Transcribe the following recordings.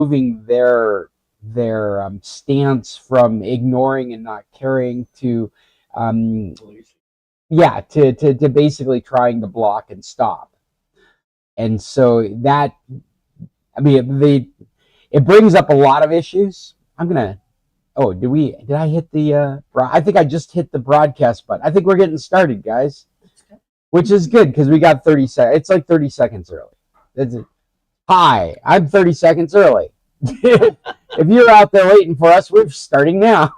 moving their stance from ignoring and not caring to to basically trying to block and stop. And so that, I mean, it brings up a lot of issues. Did I hit the I think I just hit the broadcast button. I think we're getting started, guys, which is good because we got 30 seconds. It's like 30 seconds early. Hi, I'm 30 seconds early. If you're out there waiting for us, we're starting now.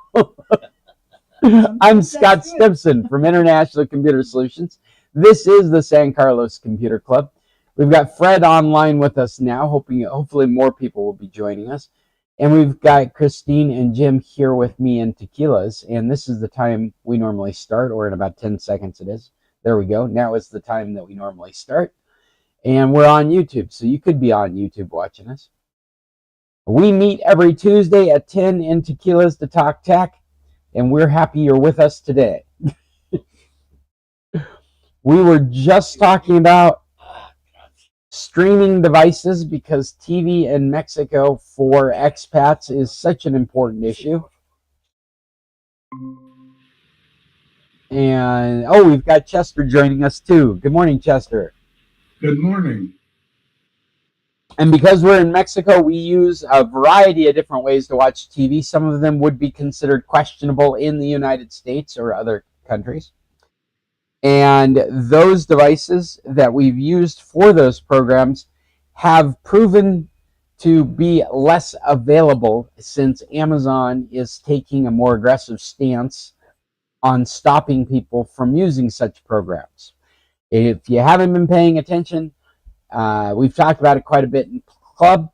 I'm Scott Stimpson from International Computer Solutions. This is the San Carlos Computer Club. We've got Fred online with us now. Hopefully more people will be joining us. And we've got Christine and Jim here with me in Tequila's. And this is the time we normally start, or in about 10 seconds it is. There we go. Now is the time that we normally start. And we're on YouTube, so you could be on YouTube watching us. We meet every Tuesday at 10 in Tequila's to talk tech, and we're happy you're with us today. We were just talking about streaming devices because TV in Mexico for expats is such an important issue. And we've got Chester joining us too. Good morning, Chester. Good morning. And because we're in Mexico, we use a variety of different ways to watch TV. Some of them would be considered questionable in the United States or other countries. And those devices that we've used for those programs have proven to be less available since Amazon is taking a more aggressive stance on stopping people from using such programs. If you haven't been paying attention, we've talked about it quite a bit in Club,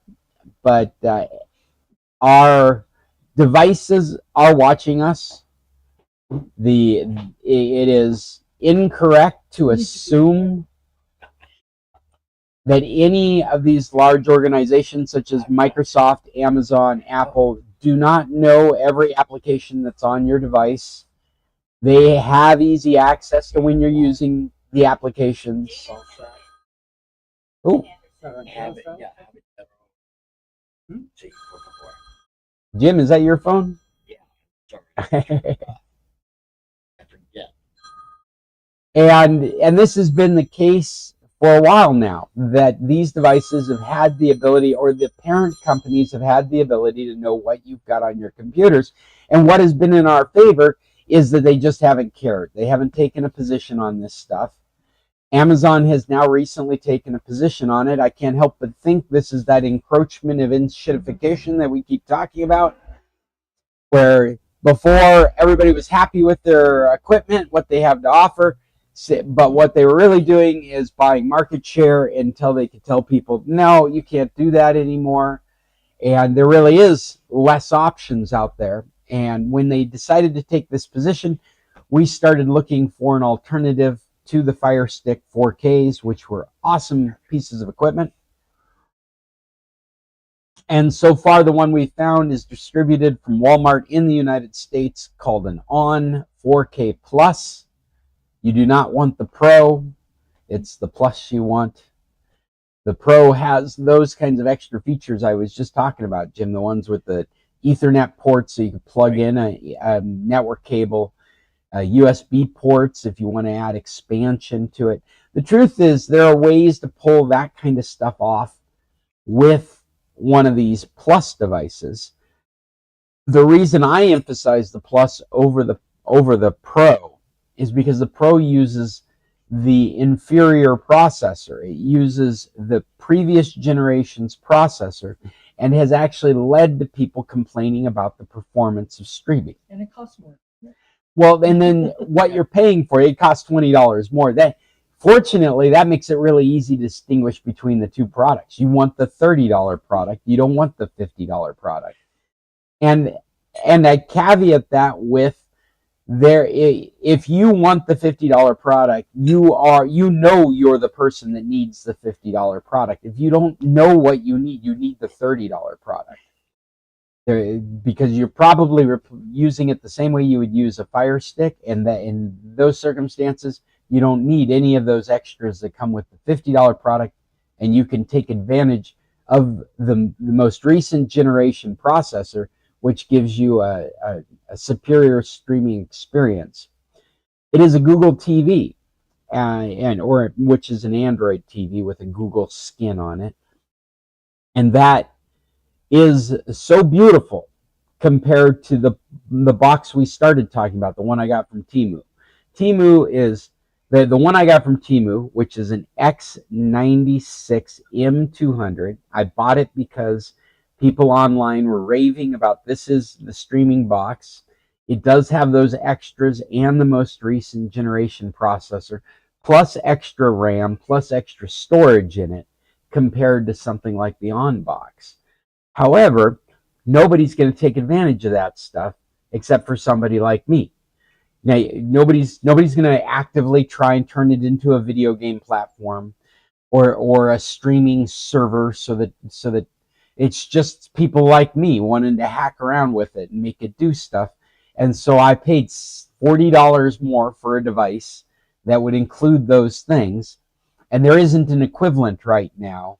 but our devices are watching us. It is incorrect to assume that any of these large organizations such as Microsoft, Amazon, Apple do not know every application that's on your device. They have easy access to when you're using the applications. Oh, Jim, is that your phone? Yeah. And this has been the case for a while now, that these devices have had the ability, or the parent companies have had the ability to know what you've got on your computers. And what has been in our favor is that they just haven't cared. They haven't taken a position on this stuff. Amazon has now recently taken a position on it. I can't help but think this is that encroachment of enshittification that we keep talking about, where before everybody was happy with their equipment, what they have to offer, but what they were really doing is buying market share until they could tell people, no, you can't do that anymore. And there really is less options out there. And when they decided to take this position, we started looking for an alternative to the Fire Stick 4Ks, which were awesome pieces of equipment. And so far, the one we found is distributed from Walmart in the United States, called an ON 4K Plus. You do not want the Pro. It's the Plus you want. The Pro has those kinds of extra features I was just talking about, Jim, the ones with the Ethernet ports so you can plug in a network cable, USB ports if you want to add expansion to it. The truth is there are ways to pull that kind of stuff off with one of these Plus devices. The reason I emphasize the Plus over the Pro is because the Pro uses the inferior processor. It uses the previous generation's processor and has actually led to people complaining about the performance of streaming. And it costs more. Well, and then what you're paying for, it costs $20 more. Fortunately, that makes it really easy to distinguish between the two products. You want the $30 product. You don't want the $50 product. And I caveat that with if you want the $50 product, you're the person that needs the $50 product. If you don't know what you need the $30 product. Because you're probably using it the same way you would use a Fire Stick, and that in those circumstances, you don't need any of those extras that come with the $50 product, and you can take advantage of the most recent generation processor, which gives you a superior streaming experience. It is a Google TV, or which is an Android TV with a Google skin on it, and that is so beautiful compared to the box we started talking about, the one I got from Temu. Temu is the one I got from Temu, which is an X96 M200. I bought it because people online were raving about this is the streaming box. It does have those extras and the most recent generation processor, plus extra RAM, plus extra storage in it compared to something like the On box. However, nobody's going to take advantage of that stuff except for somebody like me. Now, nobody's going to actively try and turn it into a video game platform or a streaming server so that it's just people like me wanting to hack around with it and make it do stuff. And so I paid $40 more for a device that would include those things, and there isn't an equivalent right now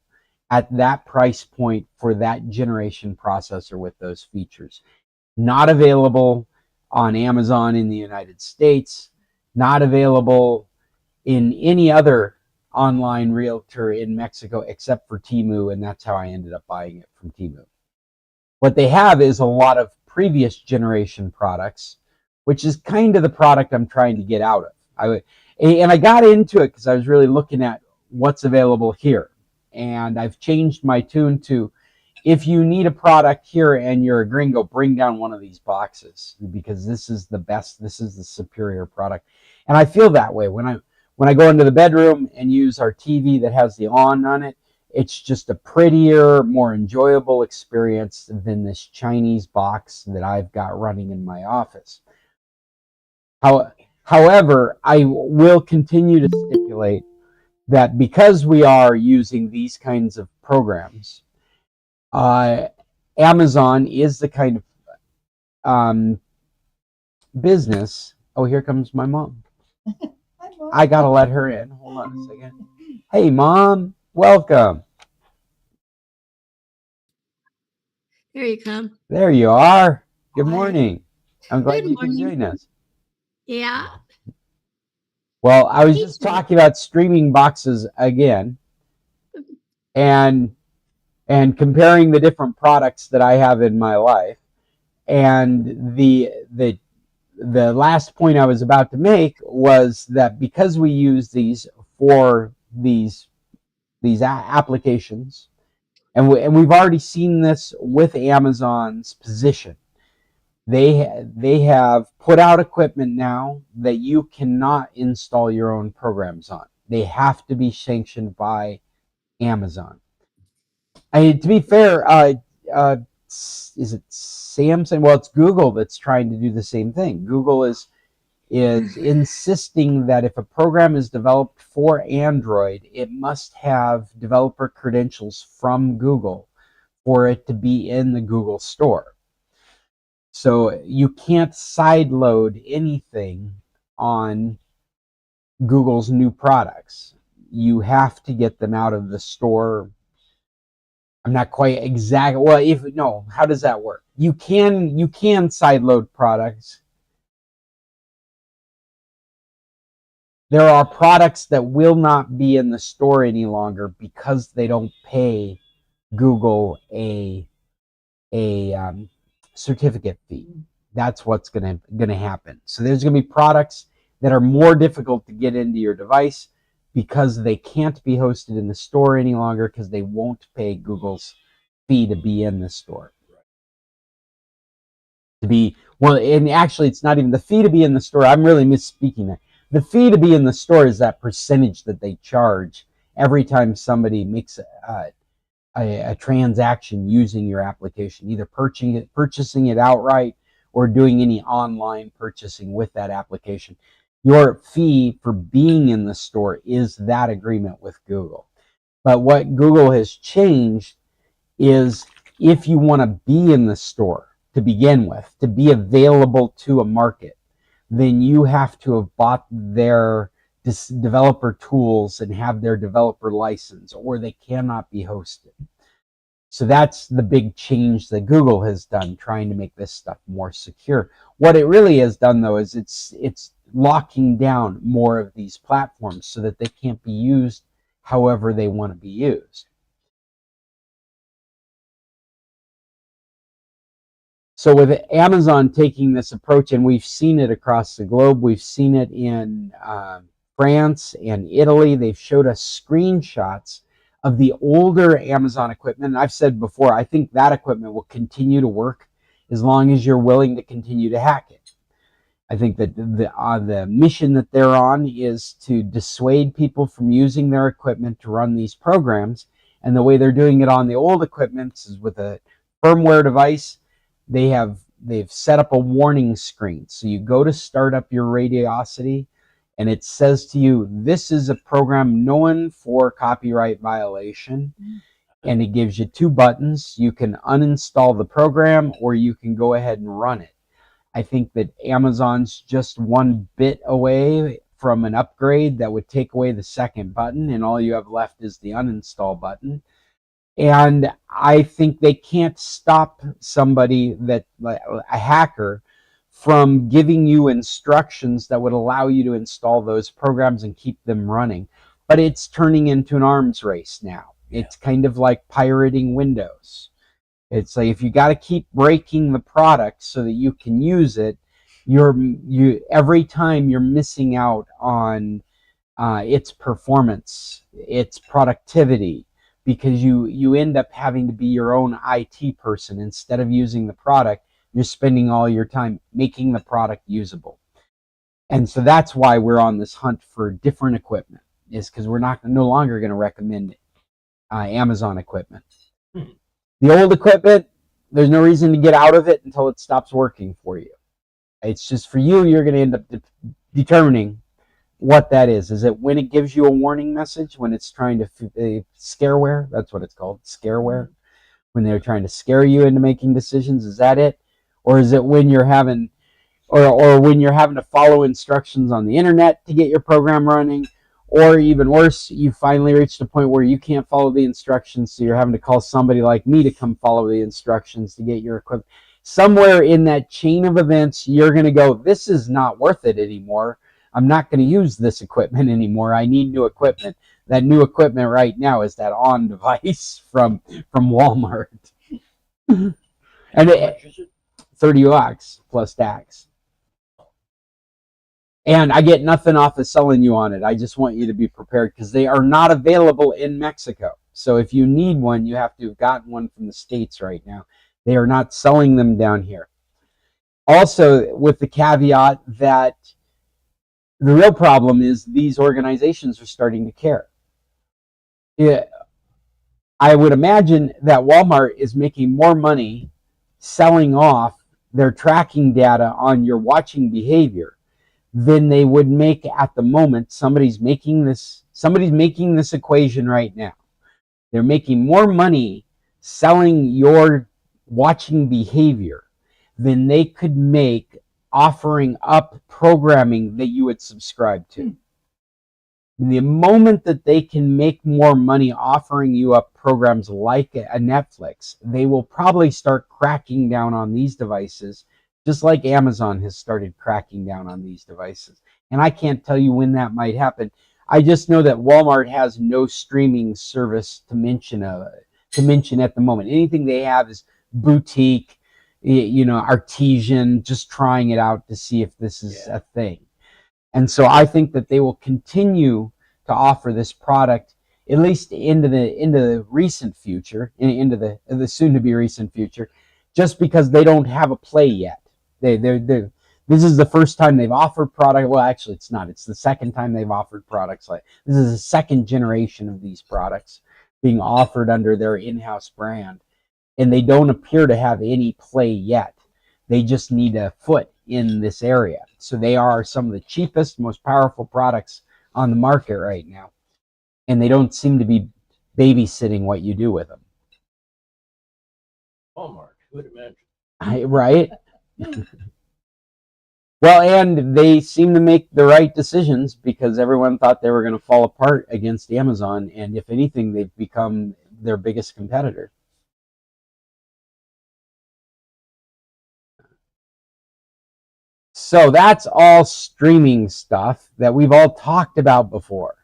at that price point for that generation processor with those features. Not available on Amazon in the United States, not available in any other online realtor in Mexico except for Temu, and that's how I ended up buying it from Temu. What they have is a lot of previous generation products, which is kind of the product I'm trying to get out of. And I got into it because I was really looking at what's available here. And I've changed my tune to, if you need a product here and you're a gringo, bring down one of these boxes, because this is the best, this is the superior product. And I feel that way when I go into the bedroom and use our TV that has the on it. It's just a prettier, more enjoyable experience than this Chinese box that I've got running in my office. However, I will continue to stipulate that because we are using these kinds of programs, Amazon is the kind of business. Oh, here comes my mom. Hi, Mom. I gotta let her in. Hold on a second. Hey, Mom, welcome. Here you come. There you are. Good Hi. morning. I'm glad Good you could morning. join us. Yeah. Well, I was just talking about streaming boxes again, and comparing the different products that I have in my life. And the last point I was about to make was that because we use these for these applications, and we've already seen this with Amazon's position. They have put out equipment now that you cannot install your own programs on. They have to be sanctioned by Amazon. To be fair, is it Samsung? Well, it's Google that's trying to do the same thing. Google is insisting that if a program is developed for Android, it must have developer credentials from Google for it to be in the Google store. So you can't sideload anything on Google's new products. You have to get them out of the store. I'm not quite exact. Well, how does that work? You can sideload products. There are products that will not be in the store any longer because they don't pay Google a certificate fee. That's what's gonna happen. So there's gonna be products that are more difficult to get into your device because they can't be hosted in the store any longer because they won't pay Google's fee to be in the store. And actually, it's not even the fee to be in the store. I'm really misspeaking that. The fee to be in the store is that percentage that they charge every time somebody makes a transaction using your application, either purchasing it outright or doing any online purchasing with that application. Your fee for being in the store is that agreement with Google. But what Google has changed is, if you want to be in the store to begin with, to be available to a market, then you have to have bought their developer tools and have their developer license, or they cannot be hosted. So that's the big change that Google has done, trying to make this stuff more secure. What it really has done, though, is it's locking down more of these platforms so that they can't be used however they want to be used. So with Amazon taking this approach, and we've seen it across the globe, we've seen it in France and Italy. They've showed us screenshots of the older Amazon equipment. And I've said before, I think that equipment will continue to work as long as you're willing to continue to hack it. I think that the mission that they're on is to dissuade people from using their equipment to run these programs. And the way they're doing it on the old equipment is with a firmware device. They've set up a warning screen. So you go to start up your Radiosity, and it says to you, this is a program known for copyright violation. And it gives you 2 buttons. You can uninstall the program, or you can go ahead and run it. I think that Amazon's just 1 bit away from an upgrade that would take away the second button, and all you have left is the uninstall button. And I think they can't stop somebody, a hacker, from giving you instructions that would allow you to install those programs and keep them running. But it's turning into an arms race now. It's kind of like pirating Windows. It's like, if you got to keep breaking the product so that you can use it, every time you're missing out on its performance, its productivity, because you end up having to be your own IT person. Instead of using the product, you're spending all your time making the product usable. And so that's why we're on this hunt for different equipment, is because we're no longer going to recommend Amazon equipment. The old equipment, there's no reason to get out of it until it stops working for you. It's just for you, you're going to end up determining what that is. Is it when it gives you a warning message, when it's trying to scareware? That's what it's called, scareware. When they're trying to scare you into making decisions, is that it? Or is it when you're having, or when you're having to follow instructions on the internet to get your program running? Or even worse, you finally reached a point where you can't follow the instructions, so you're having to call somebody like me to come follow the instructions to get your equipment. Somewhere in that chain of events, you're going to go, this is not worth it anymore. I'm not going to use this equipment anymore. I need new equipment. That new equipment right now is that ON device from Walmart. And it, 30 bucks plus tax. And I get nothing off of selling you on it. I just want you to be prepared, because they are not available in Mexico. So if you need one, you have to have gotten one from the States right now. They are not selling them down here. Also, with the caveat that the real problem is these organizations are starting to care. I would imagine that Walmart is making more money selling off their tracking data on your watching behavior than they would make at the moment. Somebody's making this equation right now. They're making more money selling your watching behavior than they could make offering up programming that you would subscribe to. The moment that they can make more money offering you up programs like a Netflix, they will probably start cracking down on these devices, just like Amazon has started cracking down on these devices. And I can't tell you when that might happen. I just know that Walmart has no streaming service to mention at the moment. Anything they have is boutique, artesian, just trying it out to see if this is a thing. And so I think that they will continue to offer this product at least into the recent future, into the soon-to-be recent future, just because they don't have a play yet. This is the first time they've offered product. Well, actually, it's not. It's the second time they've offered products like this. Is the second generation of these products being offered under their in-house brand, and they don't appear to have any play yet. They just need a foot in this area. So they are some of the cheapest, most powerful products on the market right now, and they don't seem to be babysitting what you do with them. Walmart, who would imagine? Right? Well, and they seem to make the right decisions, because everyone thought they were going to fall apart against Amazon, and if anything, they've become their biggest competitor. So that's all streaming stuff that we've all talked about before.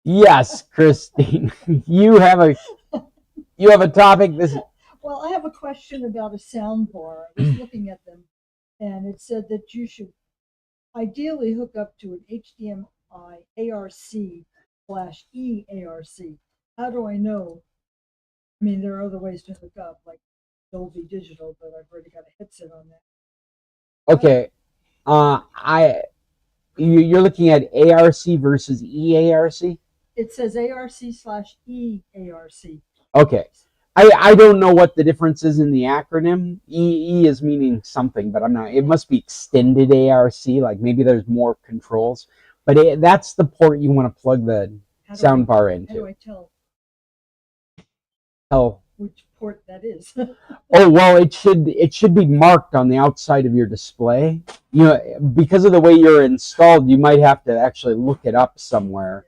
Yes, Christine, you have a topic. This. Well, I have a question about a sound bar. I was looking at them, and it said that you should ideally hook up to an HDMI ARC/E ARC. How do I know? I mean, there are other ways to hook up, like Dolby Digital, but I've already got a headset on that. Okay, you're looking at ARC versus EARC. It says ARC/E ARC. Okay. I don't know what the difference is in the acronym. E is meaning something, but I'm not. It must be extended ARC, like maybe there's more controls. But that's the port you want to plug the sound bar into. How do I tell which port that is? Oh, well, it should be marked on the outside of your display. You know, because of the way you're installed, you might have to actually look it up somewhere.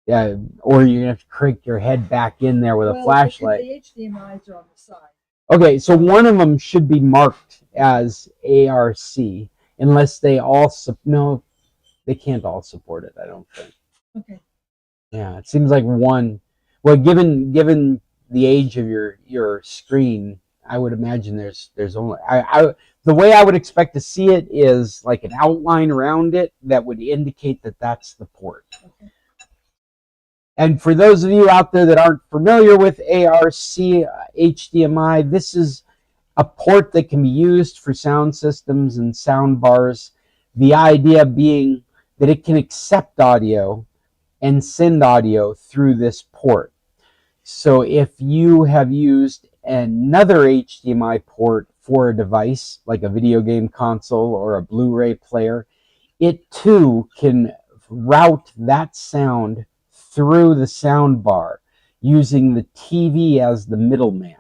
Yeah, or you're gonna have to crank your head back in there with a flashlight. The HDMIs are on the side. Okay, so one of them should be marked as ARC, unless they all no, they can't all support it. I don't think. Okay. Yeah, it seems like one. Well, given the age of your screen, I would imagine there's only the way I would expect to see it is like an outline around it that would indicate that that's the port. Okay. And for those of you out there that aren't familiar with ARC HDMI, this is a port that can be used for sound systems and sound bars. The idea being that it can accept audio and send audio through this port. So if you have used another HDMI port for a device, like a video game console or a Blu-ray player, it too can route that sound through the sound bar using the TV as the middleman.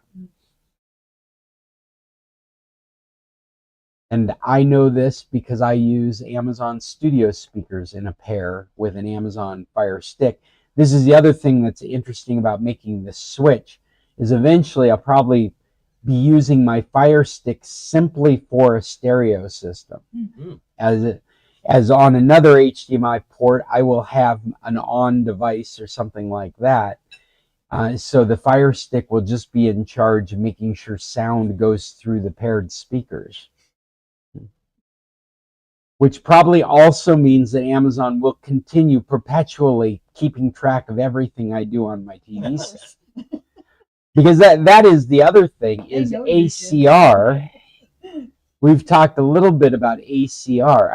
And I know this because I use Amazon Studio speakers in a pair with an Amazon Fire Stick. This is the other thing that's interesting about making this switch, is eventually I'll probably be using my Fire Stick simply for a stereo system. Mm-hmm. As on another HDMI port, I will have an on device or something like that. So the Fire Stick will just be in charge of making sure sound goes through the paired speakers. Which probably also means that Amazon will continue perpetually keeping track of everything I do on my TV set. Because that is the other thing, is ACR. We've talked a little bit about ACR.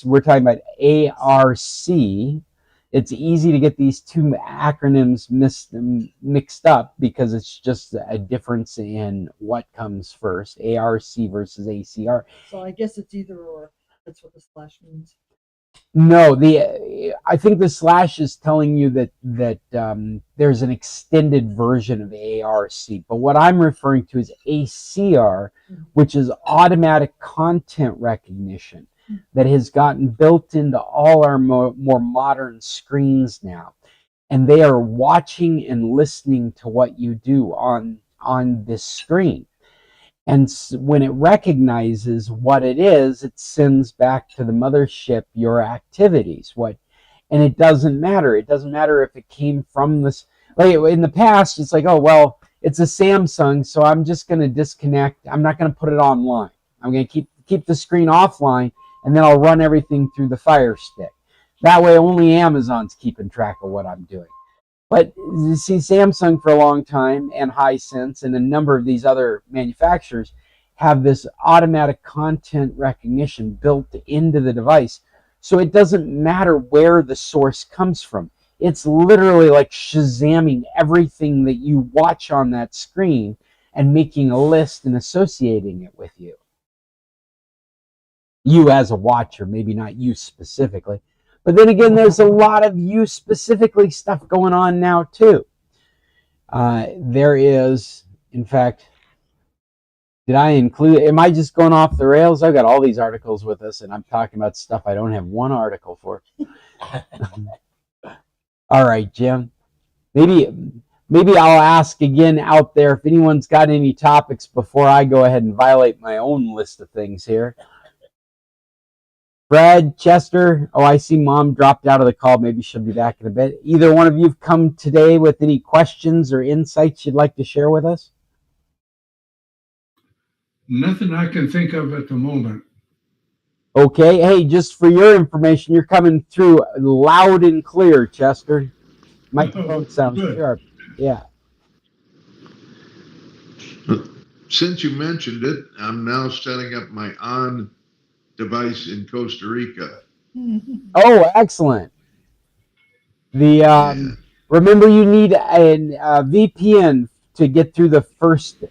We're talking about ARC. It's easy to get these two acronyms mixed up because it's just a difference in what comes first, ARC versus ACR. So I guess it's either or. That's what the slash means. No, I think the slash is telling you that there's an extended version of ARC, but what I'm referring to is ACR, which is automatic content recognition that has gotten built into all our more modern screens now, and they are watching and listening to what you do on this screen. And when it recognizes what it is, it sends back to the mothership your activities. And it doesn't matter. It doesn't matter if it came from this. Like in the past, it's like, oh, well, it's a Samsung, so I'm just going to disconnect. I'm not going to put it online. I'm going to keep the screen offline, and then I'll run everything through the Fire Stick. That way, only Amazon's keeping track of what I'm doing. But you see, Samsung for a long time, and Hisense, and a number of these other manufacturers have this automatic content recognition built into the device. So it doesn't matter where the source comes from. It's literally like Shazamming everything that you watch on that screen and making a list and associating it with you. You as a watcher, maybe not you specifically. But then again, there's a lot of you specifically stuff going on now too. There is, in fact, am I just going off the rails? I've got all these articles with us and I'm talking about stuff I don't have one article for. All right, Jim. Maybe I'll ask again out there if anyone's got any topics before I go ahead and violate my own list of things here. Fred, Chester. Oh, I see Mom dropped out of the call. Maybe she'll be back in a bit. Either one of you have come today with any questions or insights you'd like to share with us? Nothing I can think of at the moment. Okay. Hey, just for your information, you're coming through loud and clear, Chester. Microphone sounds Good. sharp. Yeah. Since you mentioned it, I'm now setting up my on device in Costa Rica. Oh, excellent. Yeah. Remember, you need a VPN to get through the first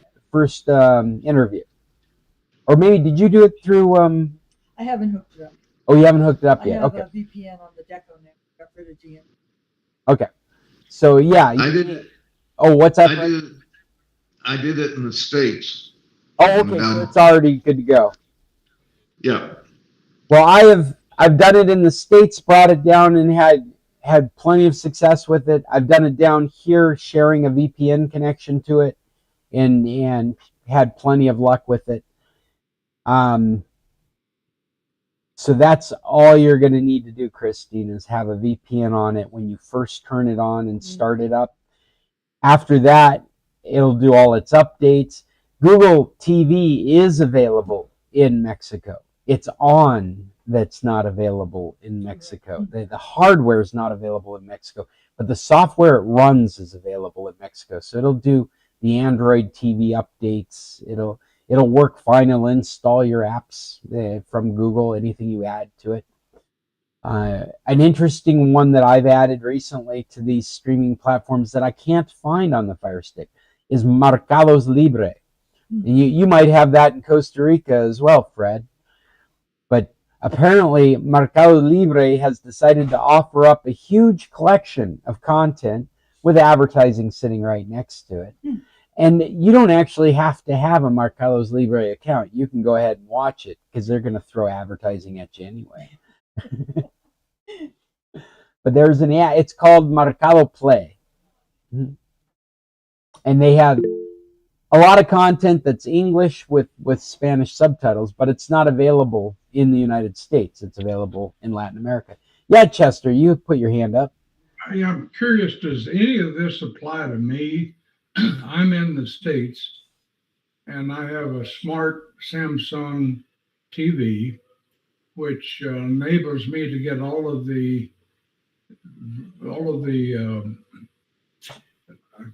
interview. Or maybe did you do it through? I haven't hooked it up. Oh, you haven't hooked it up I yet. have Okay. a VPN on the Deco now. Got rid of DM. Okay. So yeah. I did it. Oh, what's that? I did it in the States. Oh, okay. So it's already good to go. Yeah. Well, I've done it in the States, brought it down, and had plenty of success with it. I've done it down here, sharing a VPN connection to it, and had plenty of luck with it. So that's all you're going to need to do, Christine, is have a VPN on it when you first turn it on and start it up. After that, it'll do all its updates. Google TV is available in Mexico. It's on that's not available in Mexico. The hardware is not available in Mexico, but the software it runs is available in Mexico. So it'll do the Android TV updates. It'll work fine. It'll install your apps from Google, anything you add to it. An interesting one that I've added recently to these streaming platforms that I can't find on the Fire Stick is Mercados Libre. You might have that in Costa Rica as well, Fred. But apparently, Mercado Libre has decided to offer up a huge collection of content with advertising sitting right next to it. And you don't actually have to have a Mercados Libre account. You can go ahead and watch it because they're going to throw advertising at you anyway. But there's an ad. It's called Mercado Play. And they have a lot of content that's English with Spanish subtitles, but it's not available in the United States. It's available in Latin America. Yeah, Chester, you put your hand up. I'm curious, does any of this apply to me? I'm in the States and I have a smart Samsung TV, which enables me to get all of the I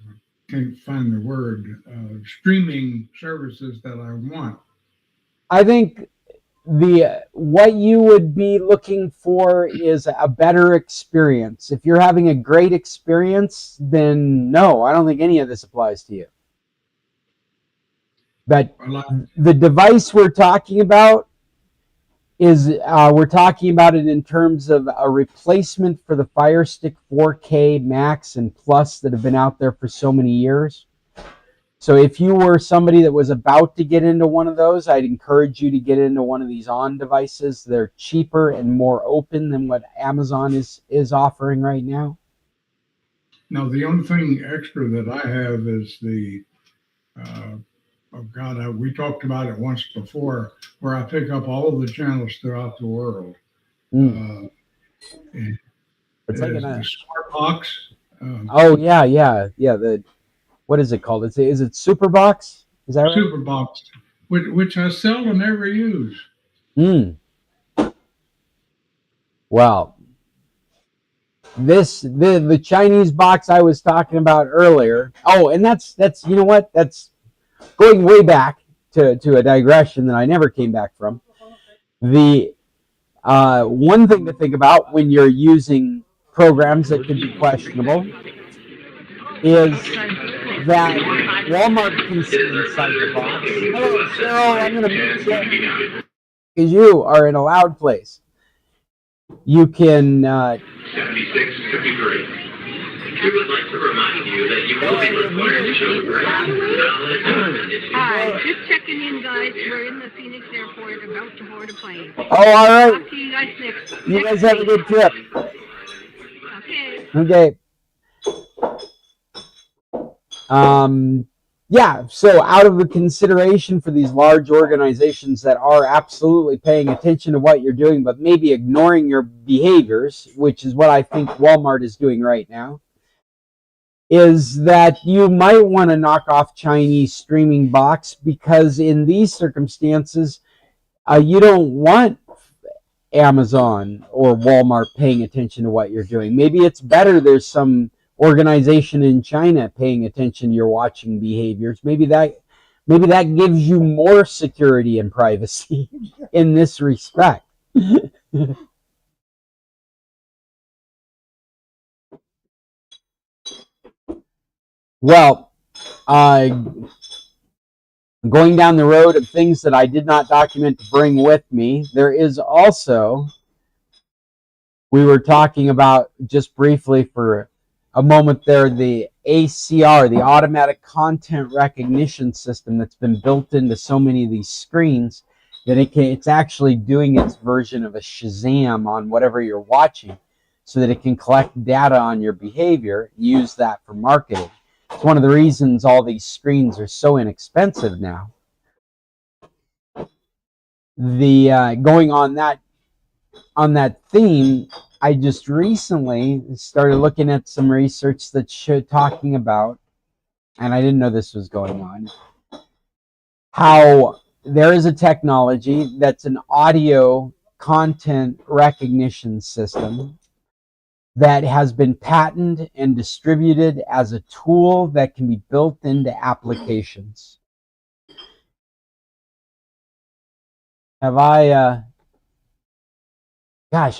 can't find the word, streaming services that I want. I think what you would be looking for is a better experience. If you're having a great experience, then no, I don't think any of this applies to you. But the device we're talking about is we're talking about it in terms of a replacement for the Fire Stick 4K Max and Plus that have been out there for so many years. So if you were somebody that was about to get into one of those, I'd encourage you to get into one of these on devices. They're cheaper and more open than what Amazon is offering right now. Now, the only thing extra that I have is the, we talked about it once before, where I pick up all of the channels throughout the world. It's like a smart box. Oh yeah. What is it called? Is it Superbox? Is that right? Superbox, which I seldom ever use. Well, the Chinese box I was talking about earlier. Oh, and that's you know what? That's going way back to a digression that I never came back from. The one thing to think about when you're using programs that could be questionable is that Walmart can see inside the box. Hello, Cheryl, I'm going to mute you because you are in a loud place. You can 7653. We would like to remind you that you will be required to show Hi, just checking in, guys. We're in the Phoenix airport, about to board a plane. Oh, all right. Talk to you guys next. You guys have a good trip. Okay. Okay. yeah, so out of the consideration for these large organizations that are absolutely paying attention to what you're doing, but maybe ignoring your behaviors, which is what I think Walmart is doing right now, is that you might want to knock off Chinese streaming box, because in these circumstances, you don't want Amazon or Walmart paying attention to what you're doing. Maybe it's better there's some organization in China paying attention to your watching behaviors. Maybe that gives you more security and privacy in this respect. Well, going down the road of things that I did not document to bring with me, there is also, we were talking about just briefly for a moment there, the ACR, the automatic content recognition system that's been built into so many of these screens that it's actually doing its version of a Shazam on whatever you're watching, so that it can collect data on your behavior and use that for marketing. It's one of the reasons all these screens are so inexpensive now. Going on that theme, I just recently started looking at some research that's talking about, and I didn't know this was going on, how there is a technology that's an audio content recognition system that has been patented and distributed as a tool that can be built into applications. Gosh,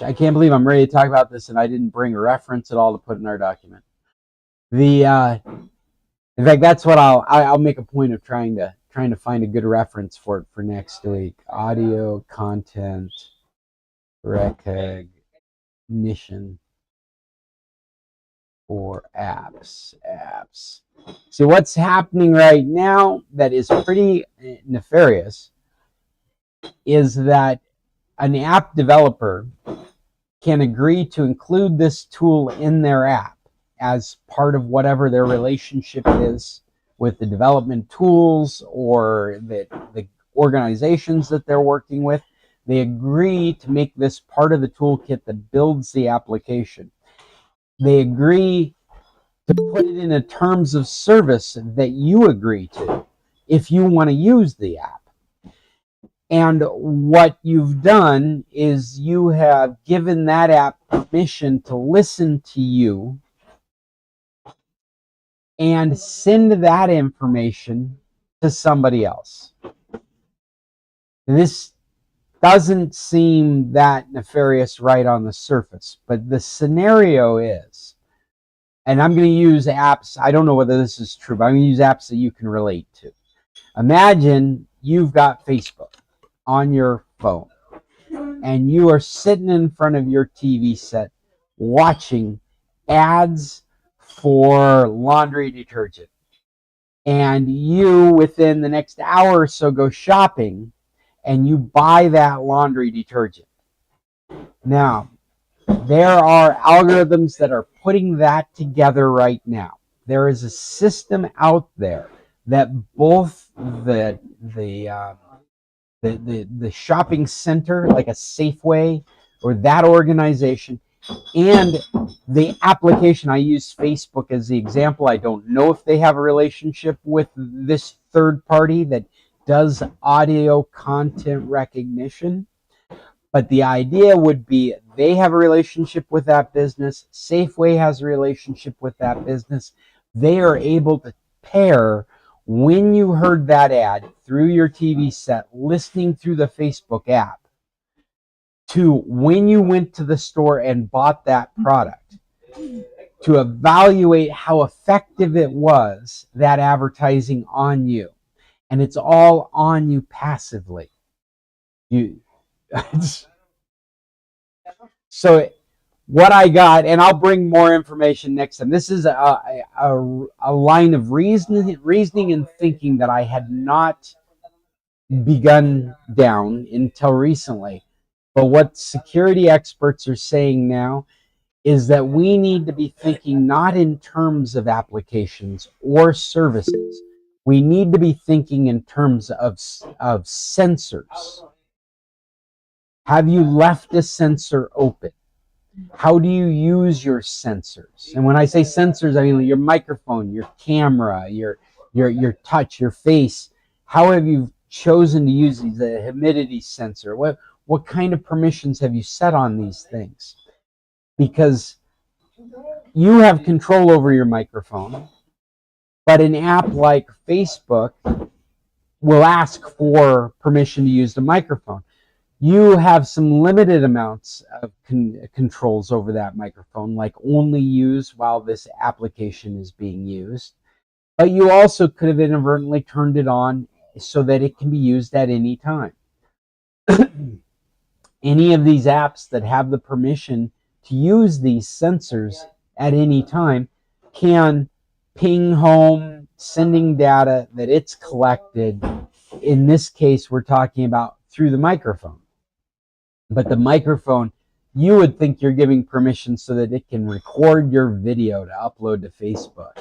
I can't believe I'm ready to talk about this and I didn't bring a reference at all to put in our document. In fact, that's what I'll make a point of trying to find a good reference for it for next week. Audio content recognition for apps. So what's happening right now that is pretty nefarious is that an app developer can agree to include this tool in their app as part of whatever their relationship is with the development tools or the organizations that they're working with. They agree to make this part of the toolkit that builds the application. They agree to put it in a terms of service that you agree to if you want to use the app. And what you've done is you have given that app permission to listen to you and send that information to somebody else. This doesn't seem that nefarious right on the surface, but the scenario is, and I'm going to use apps, I don't know whether this is true, but I'm going to use apps that you can relate to. Imagine you've got Facebook on your phone and you are sitting in front of your TV set watching ads for laundry detergent, and you within the next hour or so go shopping and you buy that laundry detergent. Now, there are algorithms that are putting that together right now. There is a system out there that both the shopping center, like a Safeway or that organization, and the application, I use Facebook as the example. I don't know if they have a relationship with this third party that does audio content recognition, but the idea would be they have a relationship with that business. Safeway has a relationship with that business. They are able to pair when you heard that ad through your TV set, listening through the Facebook app, to when you went to the store and bought that product, to evaluate how effective it was, that advertising on you. And it's all on you passively. So what I got, and I'll bring more information next time. This is a line of reasoning and thinking that I had not begun down until recently. But what security experts are saying now is that we need to be thinking not in terms of applications or services, We need to be thinking in terms of sensors. Have you left a sensor open? How do you use your sensors? And when I say sensors, I mean your microphone, your camera, your touch, your face. How have you chosen to use these? The humidity sensor. What kind of permissions have you set on these things? Because you have control over your microphone, but an app like Facebook will ask for permission to use the microphone. You have some limited amounts of controls over that microphone, like only use while this application is being used. But you also could have inadvertently turned it on so that it can be used at any time. Any of these apps that have the permission to use these sensors at any time can ping home, sending data that it's collected. In this case, we're talking about through the microphone. But the microphone, you would think you're giving permission so that it can record your video to upload to Facebook.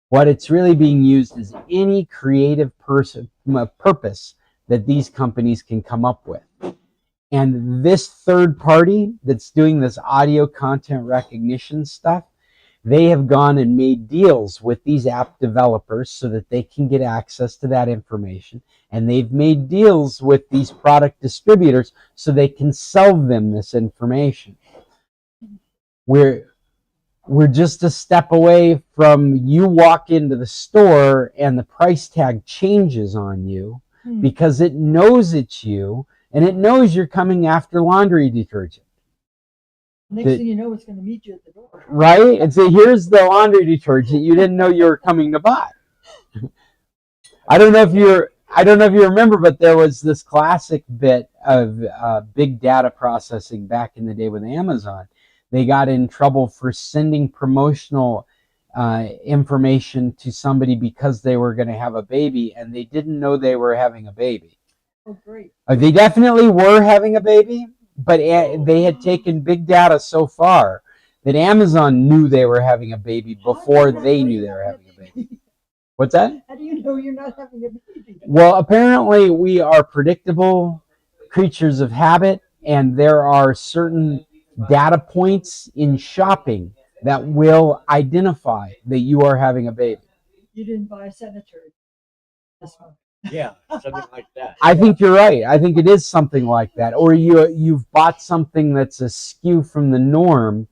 What it's really being used is any creative purpose that these companies can come up with. And this third party that's doing this audio content recognition stuff, they have gone and made deals with these app developers so that they can get access to that information. And they've made deals with these product distributors so they can sell them this information. We're just a step away from you walk into the store and the price tag changes on you because it knows it's you and it knows you're coming after laundry detergent. Next thing you know, it's going to meet you at the door. Right? And say, here's the laundry detergent you didn't know you were coming to buy. I don't know if you remember, but there was this classic bit of big data processing back in the day with Amazon. They got in trouble for sending promotional information to somebody because they were going to have a baby, and they didn't know they were having a baby. Oh, great. They definitely were having a baby, but they had taken big data so far that Amazon knew they were having a baby before they knew they were having a baby. What's that? How do you know you're not having a baby? Well, apparently we are predictable creatures of habit, and there are certain data points in shopping that will identify that you are having a baby. You didn't buy a sanitary this month. Yeah, something like that. I think you're right. I think it is something like that. Or you've bought something that's askew from the norm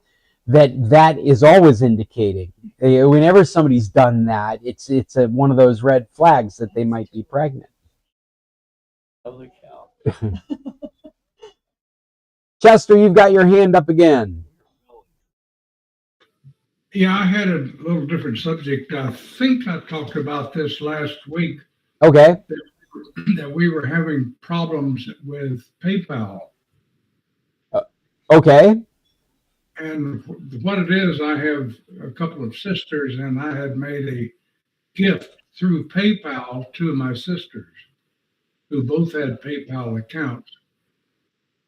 that is always indicating. Whenever somebody's done that, it's one of those red flags that they might be pregnant. Holy cow. Chester, you've got your hand up again. Yeah, I had a little different subject. I think I talked about this last week. Okay. That we were having problems with PayPal. Okay. And what it is, I have a couple of sisters, and I had made a gift through PayPal to my sisters who both had PayPal accounts.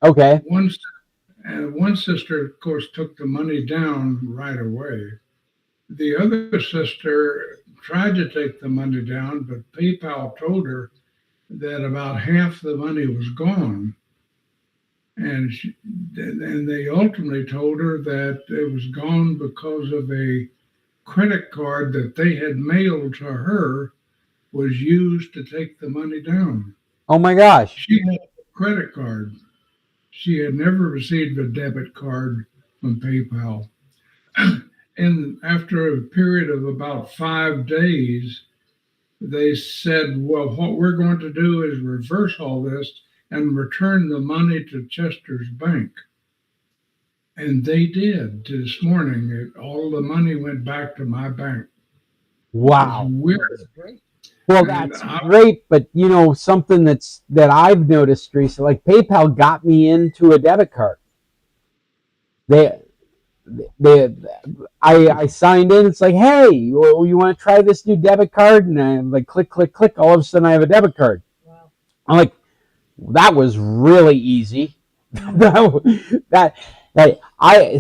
Okay. One sister, of course, took the money down right away. The other sister tried to take the money down, but PayPal told her that about half the money was gone. And they ultimately told her that it was gone because of a credit card that they had mailed to her was used to take the money down. Oh my gosh. She had a credit card. She had never received a debit card from PayPal. And after a period of about 5 days, they said, well, what we're going to do is reverse all this and return the money to Chester's bank. And they did this morning. All the money went back to my bank. Wow. It was weird. Well, that's great, but something that I've noticed recently, like PayPal got me into a debit card. I signed in. It's like, hey, you want to try this new debit card? And I'm like, click, click, click. All of a sudden, I have a debit card. Wow. I'm like, that was really easy.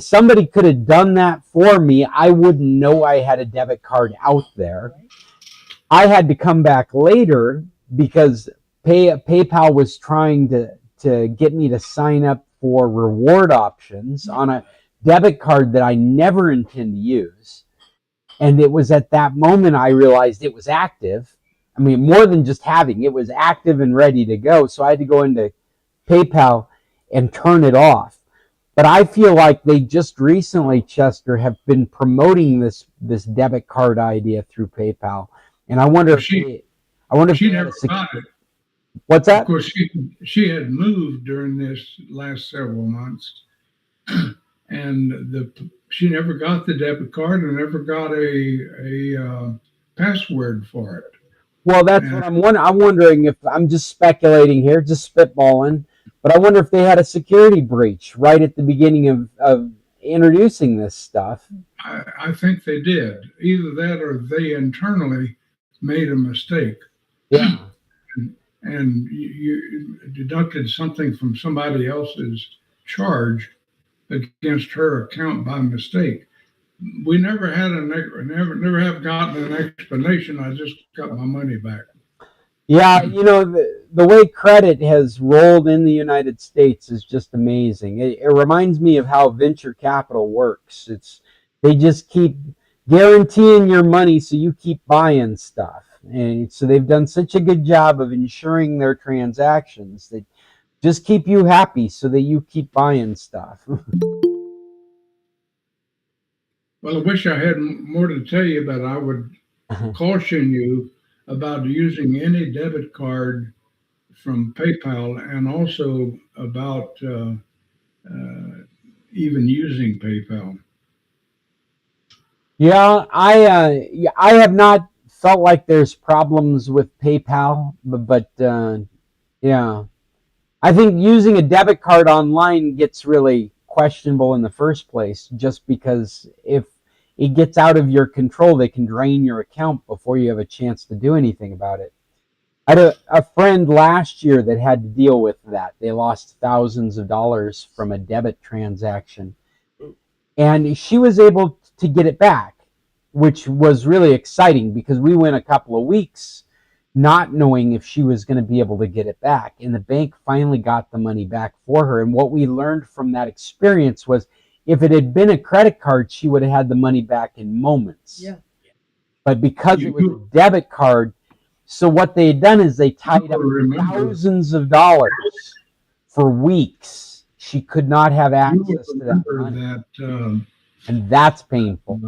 Somebody could have done that for me. I wouldn't know I had a debit card out there. I had to come back later because PayPal was trying to get me to sign up for reward options on a debit card that I never intend to use. And it was at that moment I realized it was active. I mean, more than just having it was active and ready to go. So I had to go into PayPal and turn it off. But I feel like they just recently, Chester, have been promoting this debit card idea through PayPal, and I wonder if She they had never a got it. what's Of that? course, she had moved during this last several months, and she never got the debit card and never got a password for it. Well, that's And what I'm wondering if I'm just speculating here, just spitballing, but I wonder if they had a security breach right at the beginning of introducing this stuff. I think they did. Either that or they internally made a mistake. Yeah. And you deducted something from somebody else's charge against her account by mistake. We never had never have gotten an explanation. I just got my money back. Yeah, the way credit has rolled in the United States is just amazing. It reminds me of how venture capital works. They just keep guaranteeing your money so you keep buying stuff. And so they've done such a good job of ensuring their transactions that just keep you happy so that you keep buying stuff. Well, I wish I had more to tell you, but I would caution you about using any debit card from PayPal and also about even using PayPal. Yeah, I have not felt like there's problems with PayPal, but yeah. I think using a debit card online gets really questionable in the first place, just because if it gets out of your control, they can drain your account before you have a chance to do anything about it. I had a friend last year that had to deal with that. They lost thousands of dollars from a debit transaction, and she was able to get it back, which was really exciting because we went a couple of weeks not knowing if she was going to be able to get it back. And the bank finally got the money back for her. And what we learned from that experience was if it had been a credit card, she would have had the money back in moments. Yeah. But because it was a debit card, so what they had done is they tied up thousands of dollars for weeks. She could not have access to that money. And that's painful.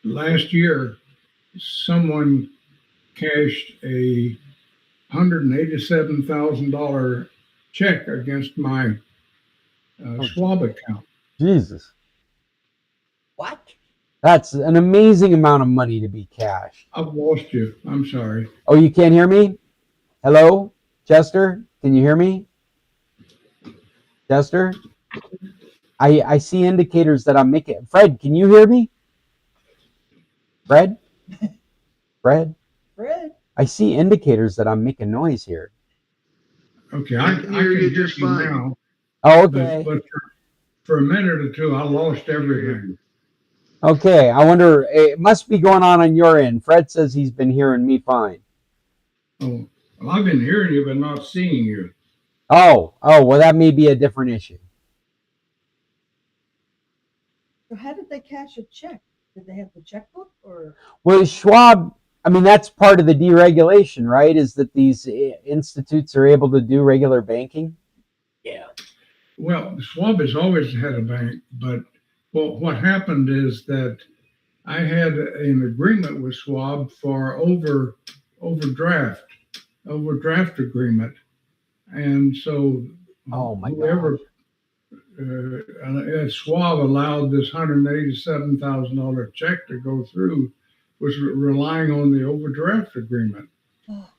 Last year, someone cashed a $187,000 check against my Schwab account. Jesus. What? That's an amazing amount of money to be cashed. I've lost you. I'm sorry. Oh, you can't hear me? Hello? Chester? Can you hear me? Chester? I see indicators that I'm making. Fred, can you hear me? Fred? Fred? Fred? I see indicators that I'm making noise here. Okay, I can hear you just fine now. Oh, okay. But for a minute or two, I lost everything. Okay, I wonder, it must be going on your end. Fred says he's been hearing me fine. Oh, well, I've been hearing you, but not seeing you. Oh, well, that may be a different issue. So how did they cash a check? Did they have the checkbook or? Well, Schwab, I mean, that's part of the deregulation, right? Is that these institutes are able to do regular banking? Yeah. Well, Schwab has always had a bank, but what happened is that I had an agreement with Schwab for overdraft agreement, and so oh my whoever Schwab allowed this $187,000 check to go through was relying on the overdraft agreement.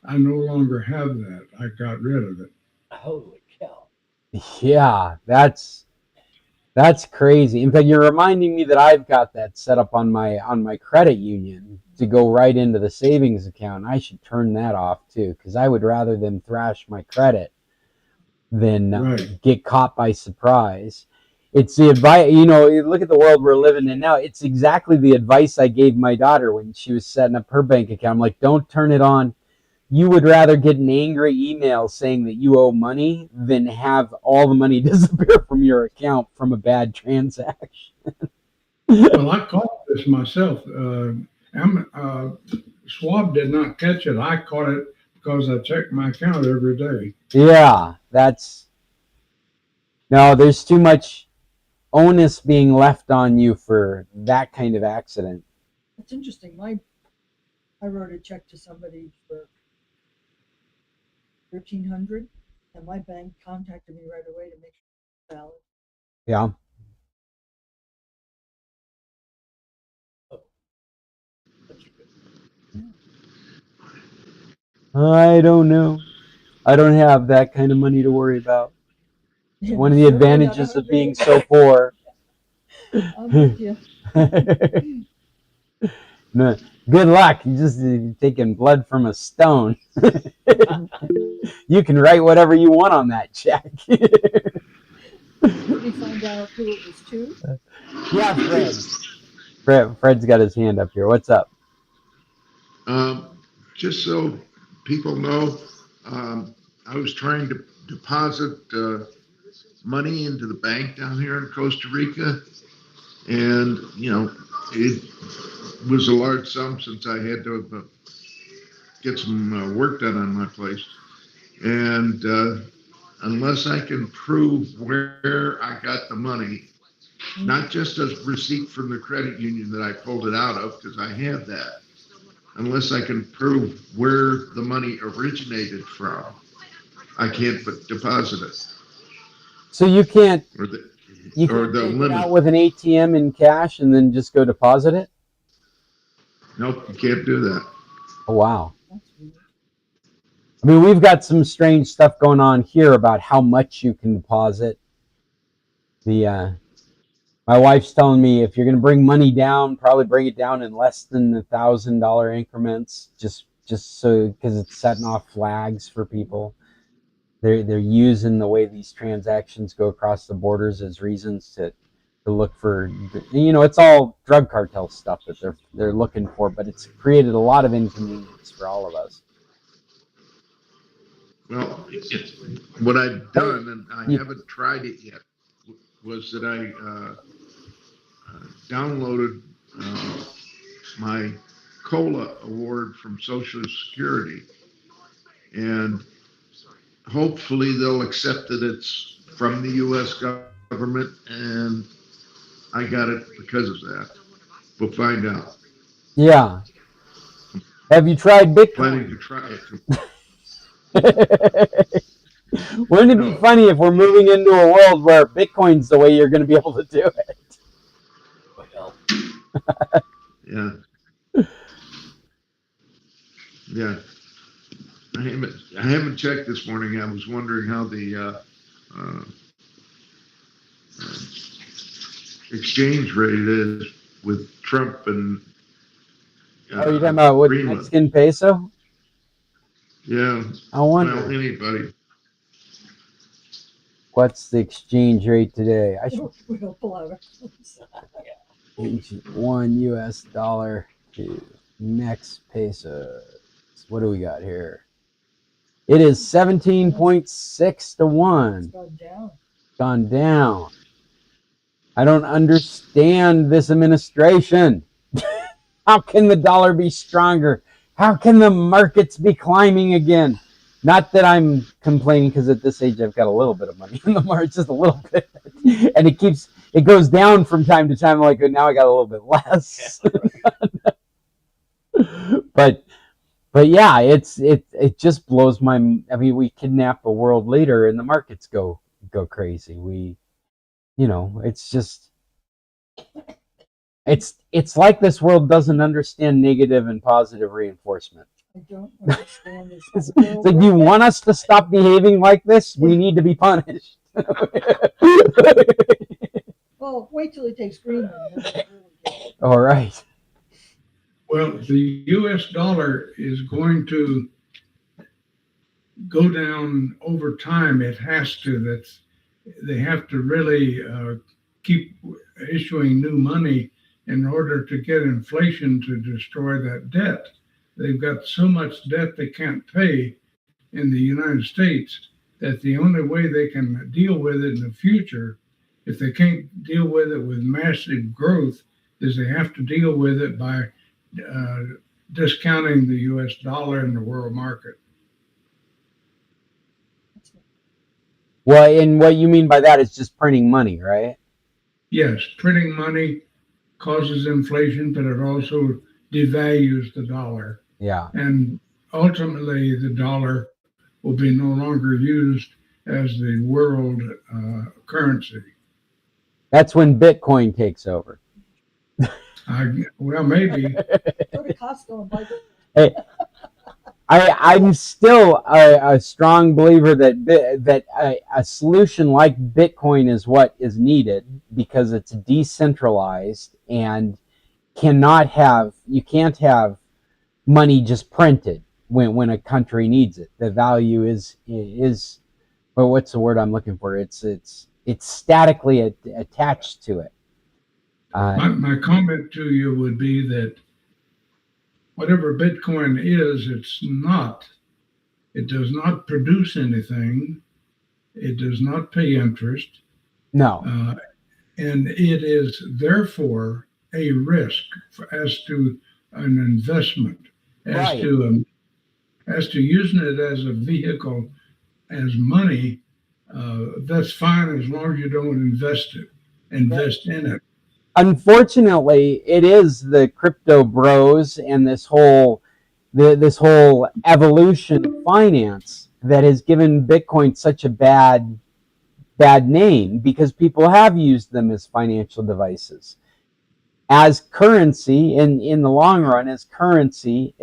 I no longer have that. I got rid of it. Holy cow. Yeah, that's crazy. In fact, you're reminding me that I've got that set up on my credit union to go right into the savings account. I should turn that off too, because I would rather them thrash my credit than get caught by surprise. It's the advice, you know, you look at the world we're living in now. It's exactly the advice I gave my daughter when she was setting up her bank account. I'm like, don't turn it on. You would rather get an angry email saying that you owe money than have all the money disappear from your account from a bad transaction. Well, I caught this myself. Schwab did not catch it. I caught it because I check my account every day. Yeah, no, there's too much onus being left on you for that kind of accident. It's interesting. I wrote a check to somebody for $1,300, and my bank contacted me right away to make sure it's valid. Yeah. I don't know. I don't have that kind of money to worry about. Yeah, One of the certainly not advantages of being me. so poor. I'm with you. No, good luck. You're taking blood from a stone. You can write whatever you want on that check. Did we find out who it was to? Yeah, Fred's got his hand up here. What's up? Just so people know, I was trying to deposit money into the bank down here in Costa Rica, and it was a large sum since I had to get some work done on my place, and unless I can prove where I got the money, not just a receipt from the credit union that I pulled it out of, because I have that, unless I can prove where the money originated from, I can't deposit it. So you can't Or the take limit. it out with an ATM in cash and then just go deposit it? Nope, you can't do that. Oh, wow. I mean, we've got some strange stuff going on here about how much you can deposit. My wife's telling me if you're going to bring money down, probably bring it down in less than $1,000 increments, just so, because it's setting off flags for people. They're using the way these transactions go across the borders as reasons to look for, it's all drug cartel stuff that they're looking for, but it's created a lot of inconvenience for all of us. Well, what I've done, and I haven't tried it yet, was that I downloaded my COLA award from Social Security, and hopefully they'll accept that it's from the U.S. government, and I got it because of that. We'll find out. Yeah. Have you tried Bitcoin? Planning to try it. Wouldn't it be funny if we're moving into a world where Bitcoin's the way you're going to be able to do it? Yeah. Yeah. I haven't checked this morning. I was wondering how the exchange rate is with Trump and. Are you talking about what, Greenland. Mexican peso? Yeah. I wonder. Well, anybody. What's the exchange rate today? We'll pull out our phones. $1 US to Mex pesos. What do we got here? It is 17.6 to 1. It's gone down. Gone down. I don't understand this administration. How can the dollar be stronger? How can the markets be climbing again? Not that I'm complaining, because at this age I've got a little bit of money in the market, just a little bit, and it goes down from time to time. I'm like, now I got a little bit less. but yeah, it just blows my. I mean, we kidnap a world leader and the markets go crazy. It's just. It's like this world doesn't understand negative and positive reinforcement. I don't understand this. It's like, you want us to stop behaving like this? We need to be punished. Well, wait till it takes Greenland. All right. Well, the U.S. dollar is going to go down over time. It has to. They have to really keep issuing new money in order to get inflation to destroy that debt. They've got so much debt they can't pay in the United States that the only way they can deal with it in the future, if they can't deal with it with massive growth, is they have to deal with it by discounting the US dollar in the world market. Well, and what you mean by that is just printing money, right? Yes, printing money causes inflation, but it also devalues the dollar. Yeah. And ultimately, the dollar will be no longer used as the world currency. That's when Bitcoin takes over. Well, maybe. Go to Costco and buy Hey, I'm still a strong believer that a solution like Bitcoin is what is needed, because it's decentralized and you can't have money just printed when a country needs it. The value is well, what's the word I'm looking for? It's statically attached to it. My comment to you would be that whatever Bitcoin is, it does not produce anything. It does not pay interest. No. And it is therefore a risk as to an investment, as to using it as a vehicle, as money. That's fine as long as you don't invest in it. Unfortunately, it is the crypto bros and this whole evolution of finance that has given Bitcoin such a bad name, because people have used them as financial devices, as currency in the long run, as currency.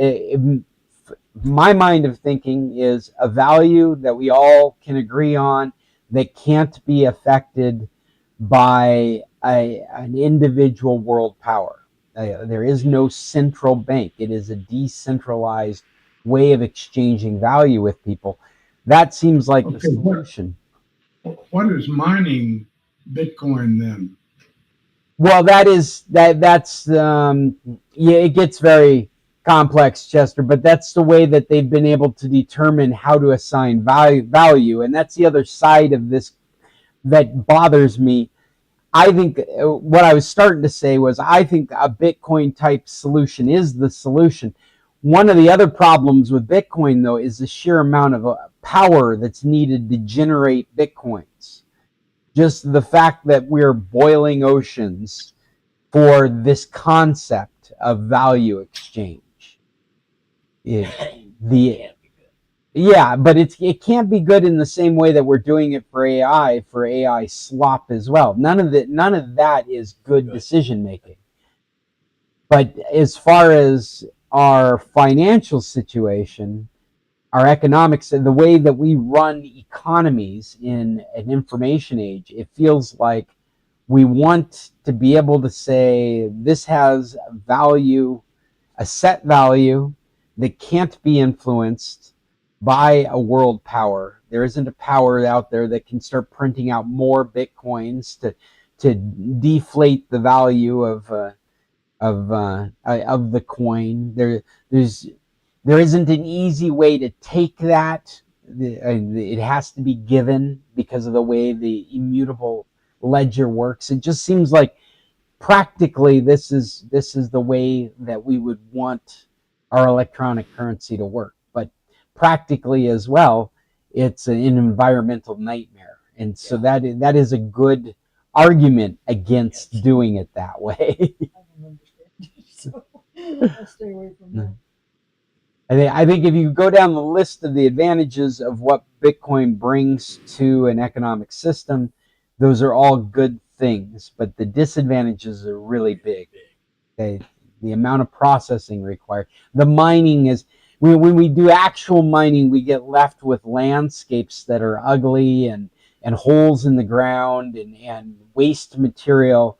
My mind of thinking is a value that we all can agree on, that can't be affected by an individual world power. There is no central bank. It is a decentralized way of exchanging value with people. That seems like the solution. What is mining Bitcoin then? Well, that's yeah, it gets very complex, Chester, but that's the way that they've been able to determine how to assign value, and that's the other side of this that bothers me. I think what I was starting to say was, I think a Bitcoin type solution is the solution. One of the other problems with Bitcoin, though, is the sheer amount of power that's needed to generate Bitcoins. Just the fact that we're boiling oceans for this concept of value exchange. Yeah, but it can't be good in the same way that we're doing it for AI slop as well. None of that is good decision making. But as far as our financial situation, our economics, and the way that we run economies in an information age, it feels like we want to be able to say this has value, a set value that can't be influenced by a world power. There isn't a power out there that can start printing out more Bitcoins to deflate the value of the coin. There isn't an easy way to take that. It has to be given because of the way the immutable ledger works. It just seems like practically this is the way that we would want our electronic currency to work. But practically as well, it's an environmental nightmare. And so that is a good argument against doing it that way. I don't understand. So I'll stay away from that. I think if you go down the list of the advantages of what Bitcoin brings to an economic system, those are all good things, but the disadvantages are really big. The amount of processing required. The mining is, when we do actual mining, we get left with landscapes that are ugly and holes in the ground and waste material.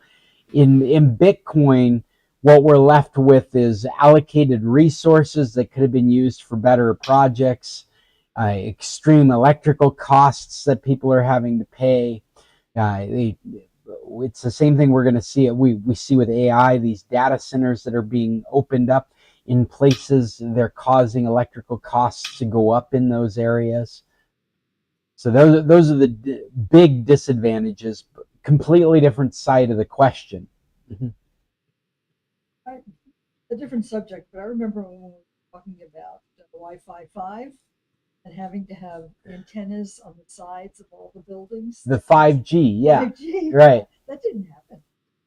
In Bitcoin, what we're left with is allocated resources that could have been used for better projects, extreme electrical costs that people are having to pay, it's the same thing we're going to see. We see with AI, these data centers that are being opened up in places, they're causing electrical costs to go up in those areas. So those are the big disadvantages. Completely different side of the question. A different subject, but I remember when we were talking about the Wi-Fi 5 and having to have antennas on the sides of all the buildings. The 5G, yeah, 5G, right. that didn't happen.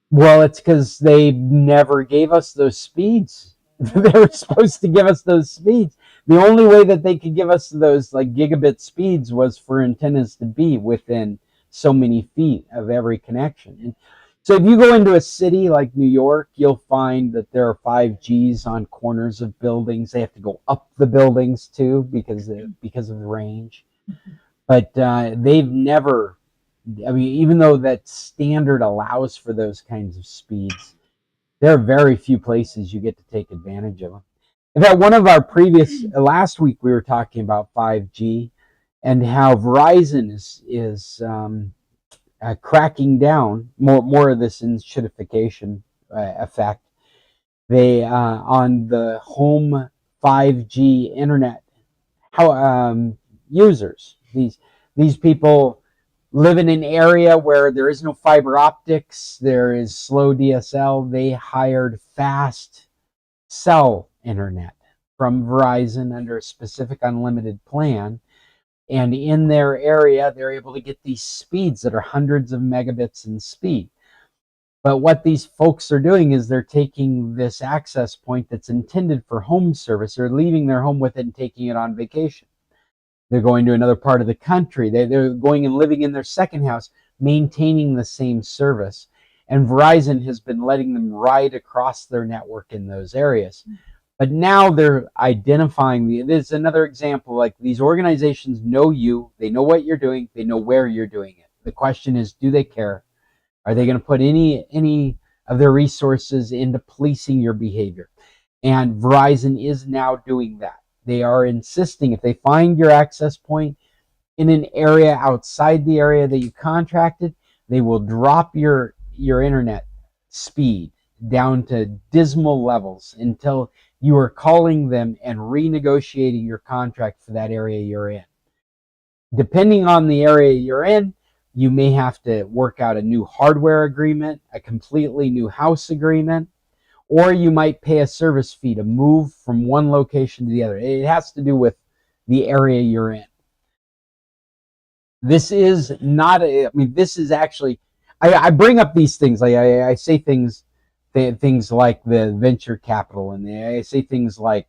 Well, it's because they never gave us those speeds. They were supposed to give us those speeds. The only way that they could give us those like gigabit speeds was for antennas to be within so many feet of every connection. And so if you go into a city like New York, you'll find that there are 5Gs on corners of buildings. They have to go up the buildings too because of the range. But they've never, I mean, even though that standard allows for those kinds of speeds, there are very few places you get to take advantage of them. In fact, one of our previous, last week we were talking about 5G and how Verizon is cracking down more of this enshittification effect. They on the home 5G internet users. These people live in an area where there is no fiber optics, there is slow DSL. They hired fast cell internet from Verizon under a specific unlimited plan. And in their area, they're able to get these speeds that are hundreds of megabits in speed. But what these folks are doing is they're taking this access point that's intended for home service. They're leaving their home with it and taking it on vacation. They're going to another part of the country. They're going and living in their second house, maintaining the same service. And Verizon has been letting them ride across their network in those areas. But now they're identifying, there's another example, like these organizations know you, they know what you're doing, they know where you're doing it. The question is, do they care? Are they going to put any of their resources into policing your behavior? And Verizon is now doing that. They are insisting if they find your access point in an area outside the area that you contracted, they will drop your internet speed down to dismal levels until you are calling them and renegotiating your contract for that area you're in. Depending on the area you're in, you may have to work out a new hardware agreement, a completely new house agreement, or you might pay a service fee to move from one location to the other. It has to do with the area you're in. This is not, this is actually, I bring up these things, like I say things like the venture capital, and I say things like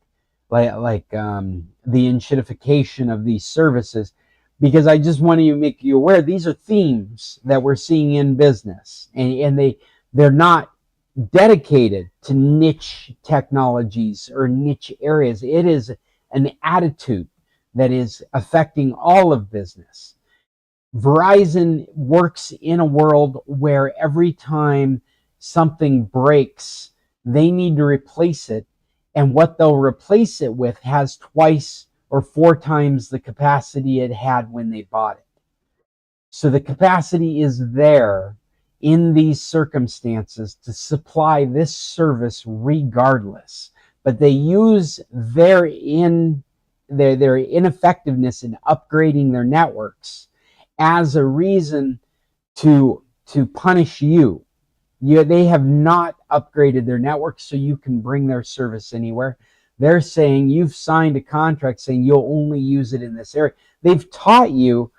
the enshittification of these services, because I just want to make you aware these are themes that we're seeing in business, and they're not dedicated to niche technologies or niche areas. It is an attitude that is affecting all of business. Verizon works in a world where every time something breaks, they need to replace it, and what they'll replace it with has twice or 4 times the capacity it had when they bought it. So the capacity is there in these circumstances to supply this service regardless, but they use their ineffectiveness in upgrading their networks as a reason to punish you. They have not upgraded their network so you can bring their service anywhere. They're saying you've signed a contract saying you'll only use it in this area. They've taught you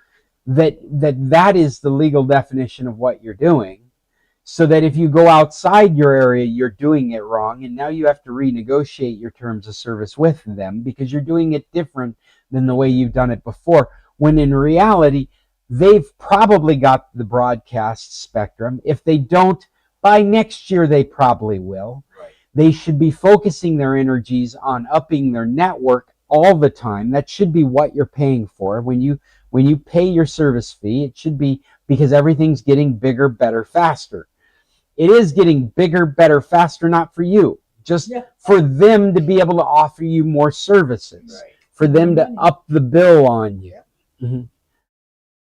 that is the legal definition of what you're doing, so that if you go outside your area, you're doing it wrong, and now you have to renegotiate your terms of service with them because you're doing it different than the way you've done it before, when in reality, they've probably got the broadcast spectrum. If they don't, by next year, they probably will. Right. They should be focusing their energies on upping their network all the time. That should be what you're paying for. When you pay your service fee, it should be because everything's getting bigger, better, faster. It is getting bigger, better, faster, not for you, just for them to be able to offer you more services, Right. for them to up the bill on you. Mm-hmm.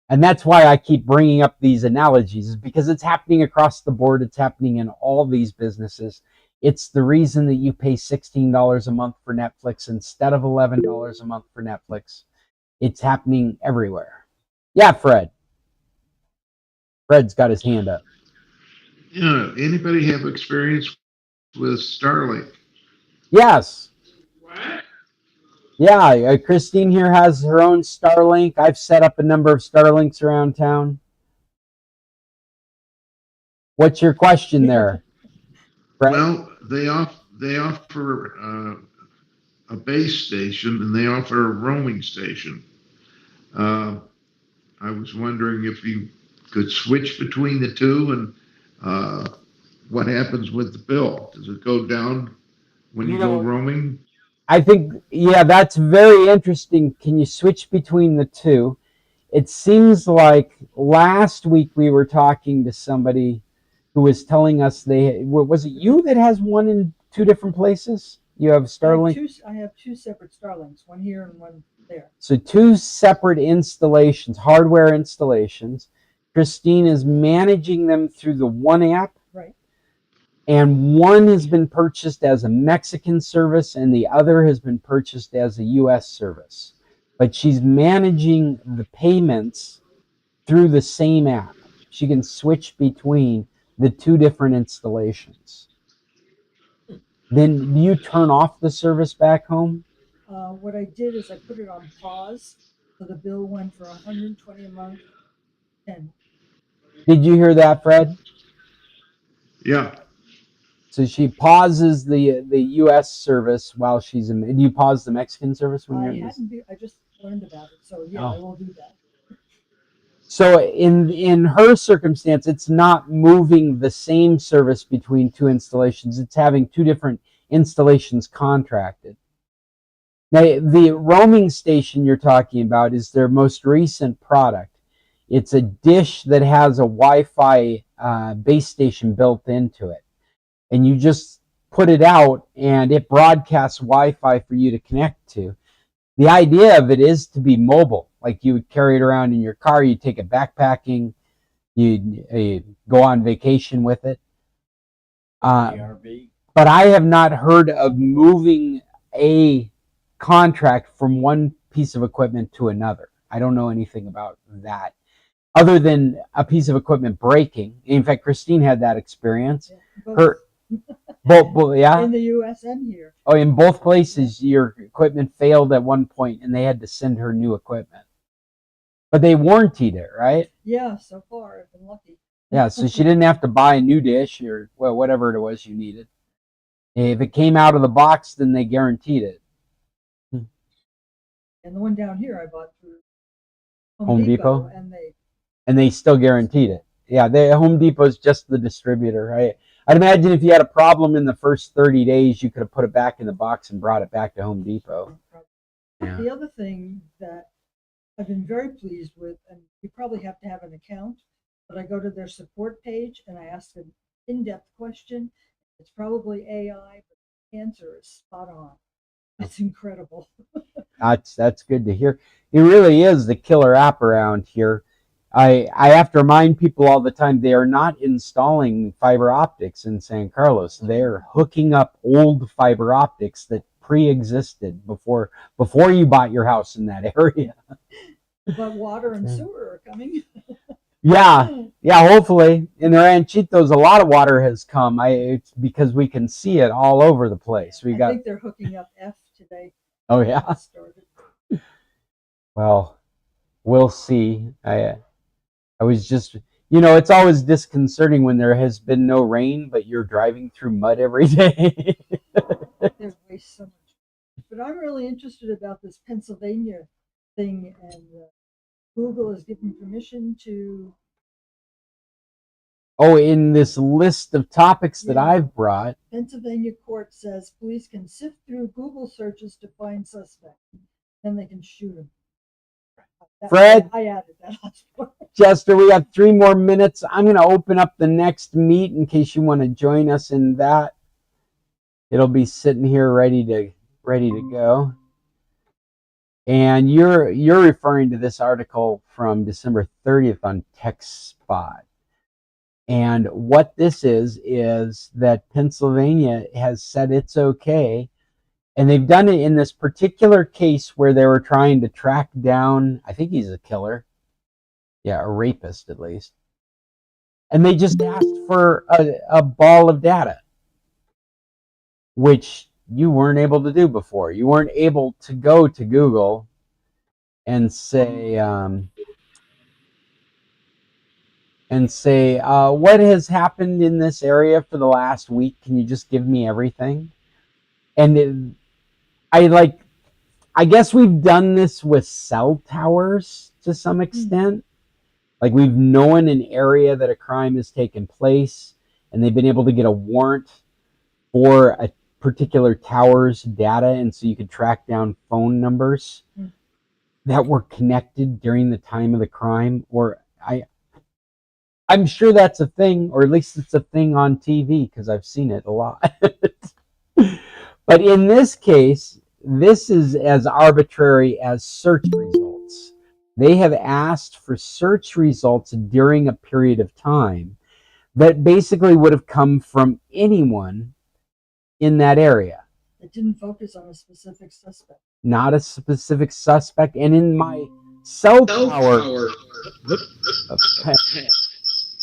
And that's why I keep bringing up these analogies, is because it's happening across the board. It's happening in all these businesses. It's the reason that you pay $16 a month for Netflix instead of $11 a month for Netflix. It's happening everywhere. Yeah, Fred. Fred's got his hand up. Yeah, anybody have experience with Starlink? Yes. Yeah, Christine here has her own Starlink. I've set up a number of Starlinks around town. What's your question there, Fred? Well, they offer a base station and they offer a roaming station. Uh, I was wondering if you could switch between the two and what happens with the bill? Does it go down when you go roaming? I think, yeah, that's very interesting. Can you switch between the two? It seems like last week we were talking to somebody who was telling us was it you that has one in two different places? You have Starlink? I have two separate Starlinks, one here and one there. So two separate installations, hardware installations. Christine is managing them through the one app. Right. And one has been purchased as a Mexican service and the other has been purchased as a US service. But she's managing the payments through the same app. She can switch between the two different installations. Then do you turn off the service back home? What I did is I put it on pause, so the bill went for $120 a month. And Did you hear that, Fred? Yeah. So she pauses the U.S. service while she's in. Do you pause the Mexican service when you're in this? I just learned about it, so yeah, I will do that. So in her circumstance, it's not moving the same service between two installations. It's having two different installations contracted. Now, the roaming station you're talking about is their most recent product. It's a dish that has a Wi-Fi base station built into it. And you just put it out and it broadcasts Wi-Fi for you to connect to. The idea of it is to be mobile. Like you would carry it around in your car, you take it backpacking, you go on vacation with it. But I have not heard of moving a contract from one piece of equipment to another. I don't know anything about that, other than a piece of equipment breaking. In fact, Christine had that experience. Yeah, Both, yeah. In the U.S. and here. Oh, in both places, your equipment failed at one point, and they had to send her new equipment. But they warrantied it, right? Yeah, so far I've been lucky. Yeah, so she didn't have to buy a new dish or whatever it was you needed. If it came out of the box, then they guaranteed it. And the one down here I bought through Home Depot? and they still guaranteed it. Yeah, Home Depot is just the distributor, right? I'd imagine if you had a problem in the first 30 days, you could have put it back in the box and brought it back to Home Depot. Yeah. The other thing that I've been very pleased with, and you probably have to have an account, but I go to their support page and I ask an in-depth question. It's probably AI, but the answer is spot on. It's incredible. That's good to hear. It really is the killer app around here. I have to remind people all the time, they are not installing fiber optics in San Carlos. They're hooking up old fiber optics that pre-existed before you bought your house in that area. But water and sewer are coming. Yeah, hopefully. In the Ranchitos, a lot of water has come. It's because we can see it all over the place. I think they're hooking up F today. Oh, yeah? Well, we'll see. I was just, it's always disconcerting when there has been no rain, but you're driving through mud every day. There's way so much. But I'm really interested about this Pennsylvania thing, and Google is giving permission to. Oh, in this list of topics that I've brought. Pennsylvania court says police can sift through Google searches to find suspect. Then they can shoot him. Fred, I added that last part. Chester, we have 3 more minutes. I'm going to open up the next meet in case you want to join us in that. It'll be sitting here ready to go. And you're referring to this article from December 30th on TechSpot. And what this is that Pennsylvania has said it's okay. And they've done it in this particular case where they were trying to track down, I think he's a killer. Yeah, a rapist at least. And they just asked for a ball of data, which you weren't able to do before. You weren't able to go to Google and say, what has happened in this area for the last week? Can you just give me everything? And I guess we've done this with cell towers to some extent. Like we've known an area that a crime has taken place, and they've been able to get a warrant for a particular tower's data, and so you could track down phone numbers that were connected during the time of the crime. Or I'm sure that's a thing, or at least it's a thing on TV because I've seen it a lot. But in this case, this is as arbitrary as search results. They have asked for search results during a period of time that basically would have come from anyone in that area. It didn't focus on a specific suspect. Not a specific suspect. And in my cell tower,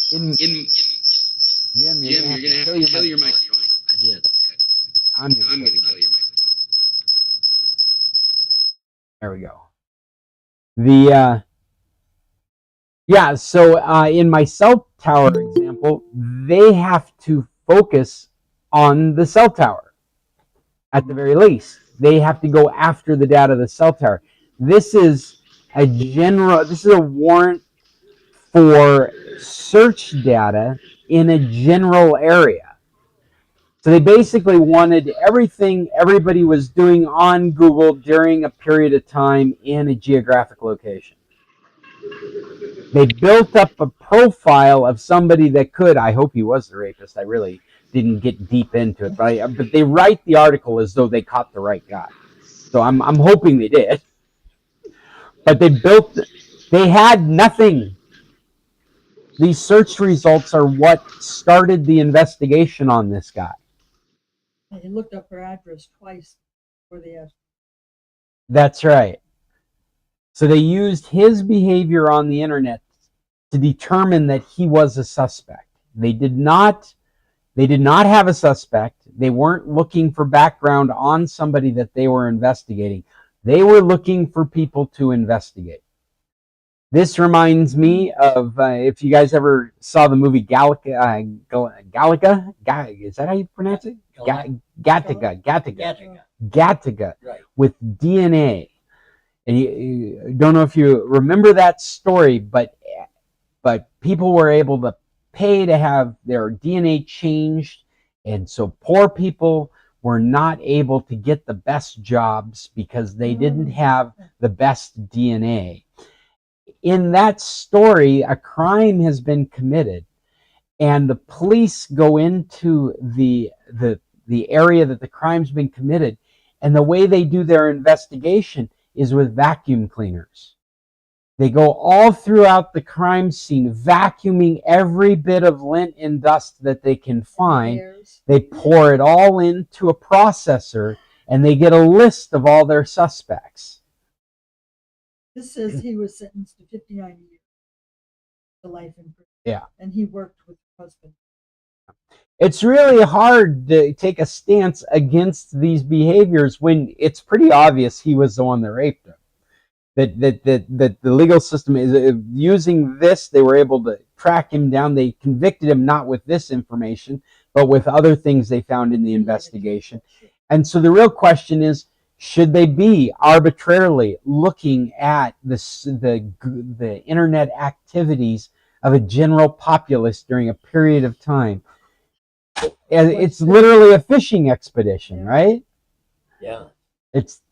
Jim, you're gonna have to kill your microphone. I did. I'm gonna kill your microphone. There we go. So in my cell tower example, they have to focus on the cell tower. At the very least, they have to go after the data of the cell tower. This is a warrant for search data in a general area. So they basically wanted everything everybody was doing on Google during a period of time in a geographic location. They built up a profile of somebody that could, I hope he was the rapist, I really didn't get deep into it, but they write the article as though they caught the right guy. So I'm hoping they did. But they had nothing. These search results are what started the investigation on this guy. And he looked up her address twice before they asked. That's right. So they used his behavior on the internet to determine that he was a suspect. They did not have a suspect. They weren't looking for background on somebody that they were investigating. They were looking for people to investigate. This reminds me of if you guys ever saw the movie Gattaca. Is that how you pronounce it? Gattaca. Right. With DNA. And you don't know if you remember that story, but people were able to pay to have their DNA changed, and so poor people were not able to get the best jobs because they didn't have the best DNA. In that story, a crime has been committed, and the police go into the area that the crime's been committed, and the way they do their investigation is with vacuum cleaners. They go all throughout the crime scene, vacuuming every bit of lint and dust that they can find. They pour it all into a processor, and they get a list of all their suspects. This says he was sentenced to 59 years to life in prison. Yeah. And he worked with her husband. It's really hard to take a stance against these behaviors when it's pretty obvious he was the one that raped him. That the legal system is using this. They were able to track him down. They convicted him not with this information, but with other things they found in the investigation. And so the real question is, should they be arbitrarily looking at the internet activities of a general populace during a period of time? It's literally a fishing expedition, right? Yeah. It's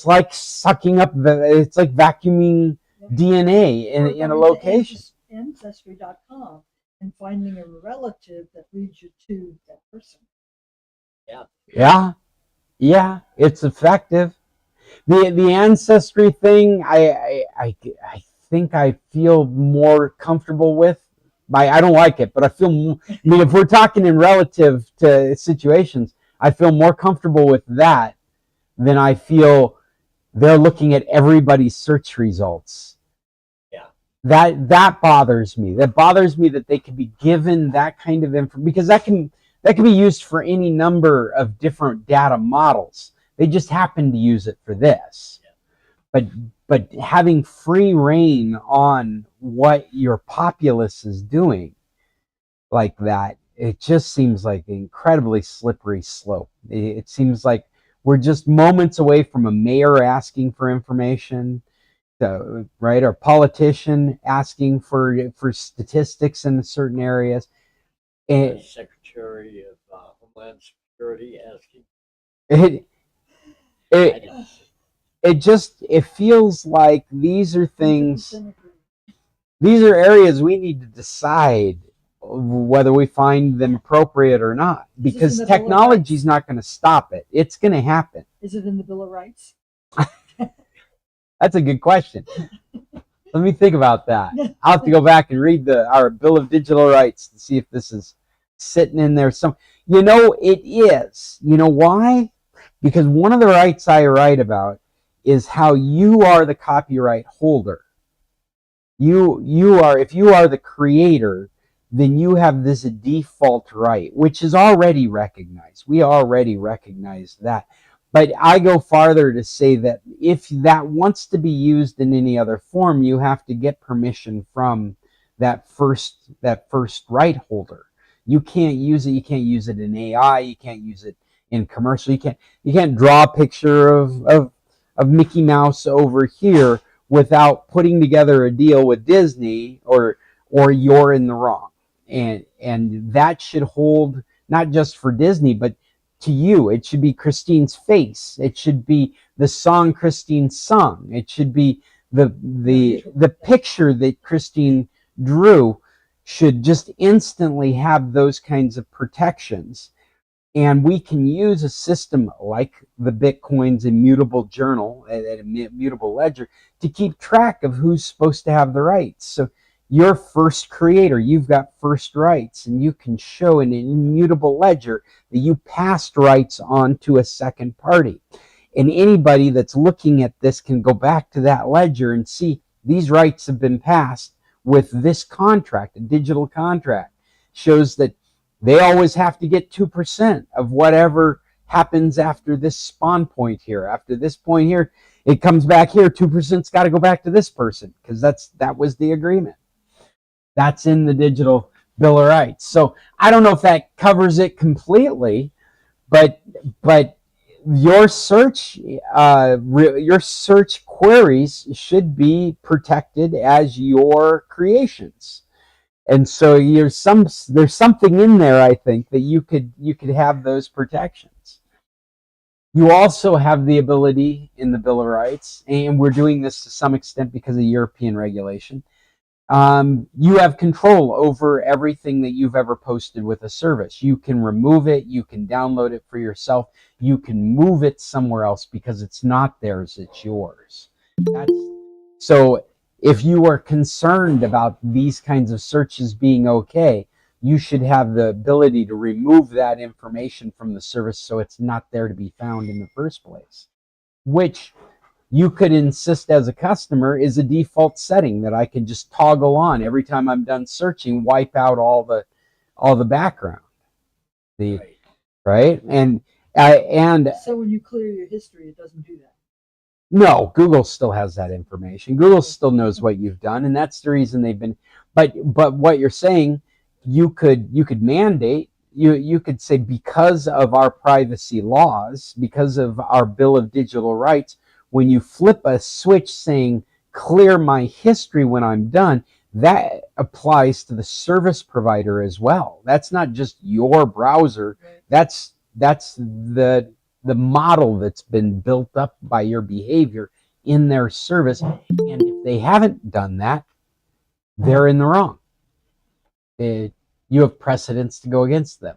like sucking up it's like vacuuming DNA in a location. Ancestry.com and finding a relative that leads you to that person. Yeah. Yeah, it's effective. The ancestry thing, I think I feel more comfortable with. I don't like it, but I feel. I mean, if we're talking in relative to situations, I feel more comfortable with that than I feel they're looking at everybody's search results. Yeah. That bothers me. That bothers me that they can be given that kind of information, because that can be used for any number of different data models. They just happen to use it for this. Yeah. But having free reign on what your populace is doing like that, it just seems like an incredibly slippery slope. It seems like we're just moments away from a mayor asking for information, right? Or politician asking for statistics in certain areas. And Secretary of Homeland Security asking. It feels like these are things, these are areas we need to decide whether we find them appropriate or not, because technology is not going to stop it. It's going to happen. Is it in the Bill of Rights? That's a good question. Let me think about that. I'll have to go back and read our Bill of Digital Rights to see if this is sitting in there. It is. You know why? Because one of the rights I write about is how you are the copyright holder. If you are the creator, then you have this default right, which is already recognized. We already recognize that. But I go farther to say that if that wants to be used in any other form, you have to get permission from that first right holder. You can't use it. You can't use it in AI. You can't use it in commercial. You can't draw a picture of Mickey Mouse over here without putting together a deal with Disney, or you're in the wrong. And that should hold not just for Disney, but to you. It should be Christine's face. It should be the song Christine sung. It should be the picture that Christine drew should just instantly have those kinds of protections. And we can use a system like the Bitcoin's immutable journal, an immutable ledger, to keep track of who's supposed to have the rights. So you're first creator, you've got first rights, and you can show in an immutable ledger that you passed rights on to a second party. And anybody that's looking at this can go back to that ledger and see these rights have been passed with this contract. A digital contract shows that they always have to get 2% of whatever happens after this spawn point here. After this point here, it comes back here. 2%'s got to go back to this person, because that was the agreement. That's in the digital Bill of Rights. So I don't know if that covers it completely, but your search queries should be protected as your creations. And so there's something in there, I think, that you could have those protections. You also have the ability in the Bill of Rights, and we're doing this to some extent because of European regulation. You have control over everything that you've ever posted with a service. You can remove it. You can download it for yourself. You can move it somewhere else because it's not theirs, it's yours. So if you are concerned about these kinds of searches being okay, you should have the ability to remove that information from the service so it's not there to be found in the first place, which you could insist as a customer is a default setting that I can just toggle on every time I'm done searching, wipe out all the background. Right? And so when you clear your history, it doesn't do that. No, Google still has that information. Google still knows what you've done, and that's the reason they've been. But what you're saying, you could mandate. You could say, because of our privacy laws, because of our Bill of Digital Rights, when you flip a switch saying clear my history when I'm done, that applies to the service provider as well. That's not just your browser. That's the model that's been built up by your behavior in their service. And if they haven't done that, they're in the wrong. You have precedents to go against them.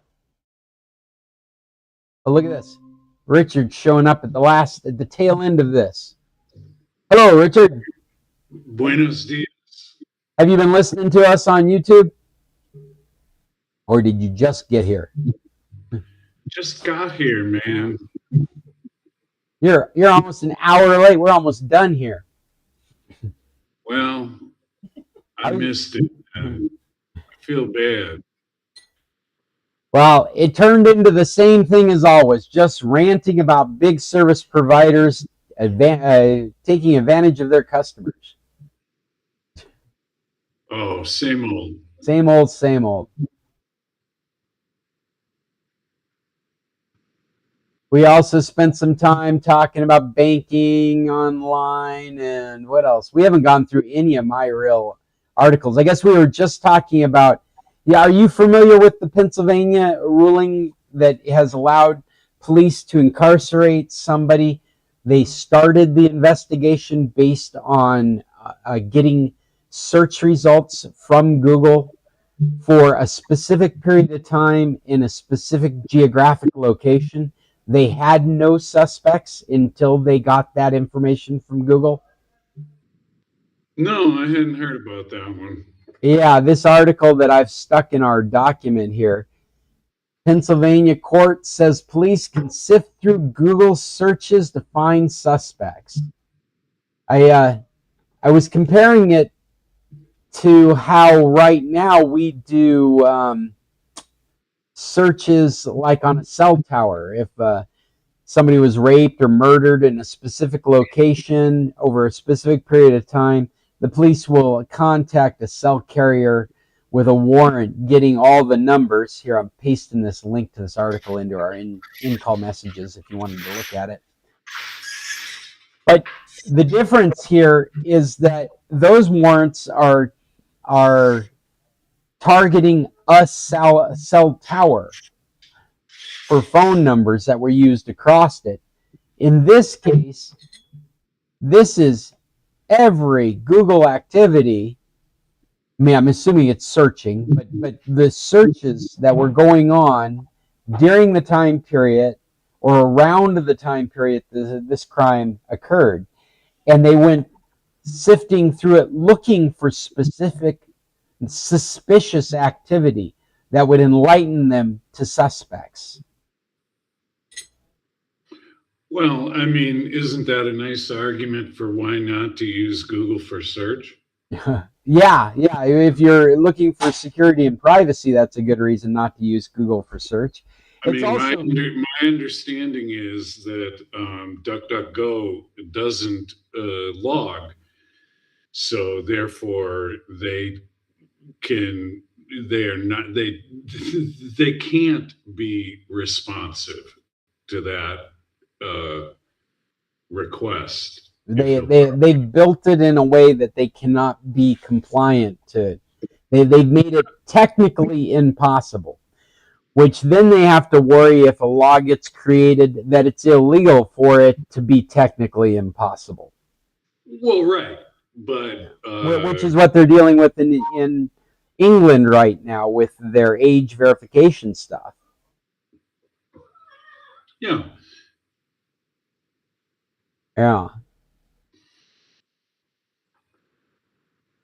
But look at this. Richard showing up at the tail end of this. Hello, Richard. Buenos dias. Have you been listening to us on YouTube? Or did you just get here? Just got here, man. You're almost an hour late. We're almost done here. Well, I missed it. I feel bad. Well, it turned into the same thing as always, just ranting about big service providers taking advantage of their customers. Oh, same old. Same old, same old. We also spent some time talking about banking online and what else? We haven't gone through any of my real articles. I guess we were just talking about, yeah, are you familiar with the Pennsylvania ruling that has allowed police to incarcerate somebody? They started the investigation based on getting search results from Google for a specific period of time in a specific geographic location. They had no suspects until they got that information from Google. No, I hadn't heard about that one. Yeah, this article that I've stuck in our document here. Pennsylvania court says police can sift through Google searches to find suspects. I was comparing it to how right now we do searches like on a cell tower. If somebody was raped or murdered in a specific location over a specific period of time, the police will contact a cell carrier with a warrant getting all the numbers. Here, I'm pasting this link to this article into our in-call messages if you wanted to look at it. But the difference here is that those warrants are targeting a cell tower for phone numbers that were used across it. In this case, this is every Google activity. I mean, I'm assuming it's searching, but the searches that were going on during the time period or around the time period this crime occurred. And they went sifting through it looking for specific suspicious activity that would enlighten them to suspects. Well, I mean, isn't that a nice argument for why not to use Google for search? Yeah. If you're looking for security and privacy, that's a good reason not to use Google for search. I mean, my understanding is that DuckDuckGo doesn't log, so therefore they can't be responsive to that request. They've built it in a way that they cannot be compliant to. They've made it technically impossible, which then they have to worry if a law gets created that it's illegal for it to be technically impossible. Well, right, but which is what they're dealing with in England right now with their age verification stuff. Yeah.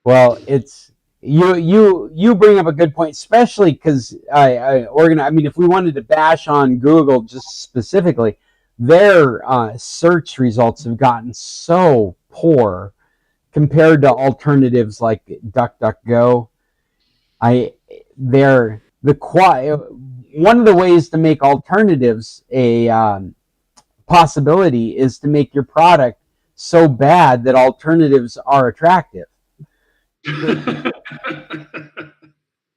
Well, it's you bring up a good point, especially because I mean, if we wanted to bash on Google just specifically, their search results have gotten so poor compared to alternatives like DuckDuckGo. One of the ways to make alternatives a possibility is to make your product so bad that alternatives are attractive.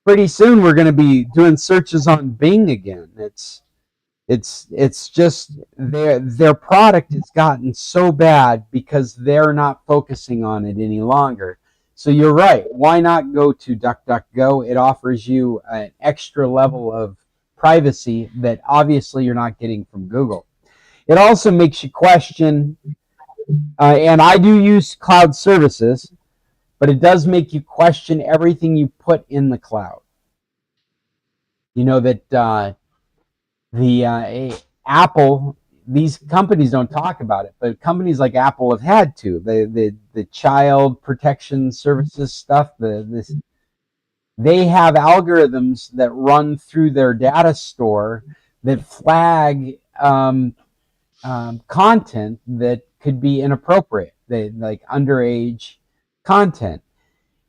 Pretty soon we're going to be doing searches on Bing again. It's just their product has gotten so bad because they're not focusing on it any longer. So you're right. Why not go to DuckDuckGo? It offers you an extra level of privacy that obviously you're not getting from Google. It also makes you question, and I do use cloud services, but it does make you question everything you put in the cloud. You know that the Apple these companies don't talk about it, but companies like Apple have had to. The child protection services stuff, they have algorithms that run through their data store that flag content that could be inappropriate, like underage content.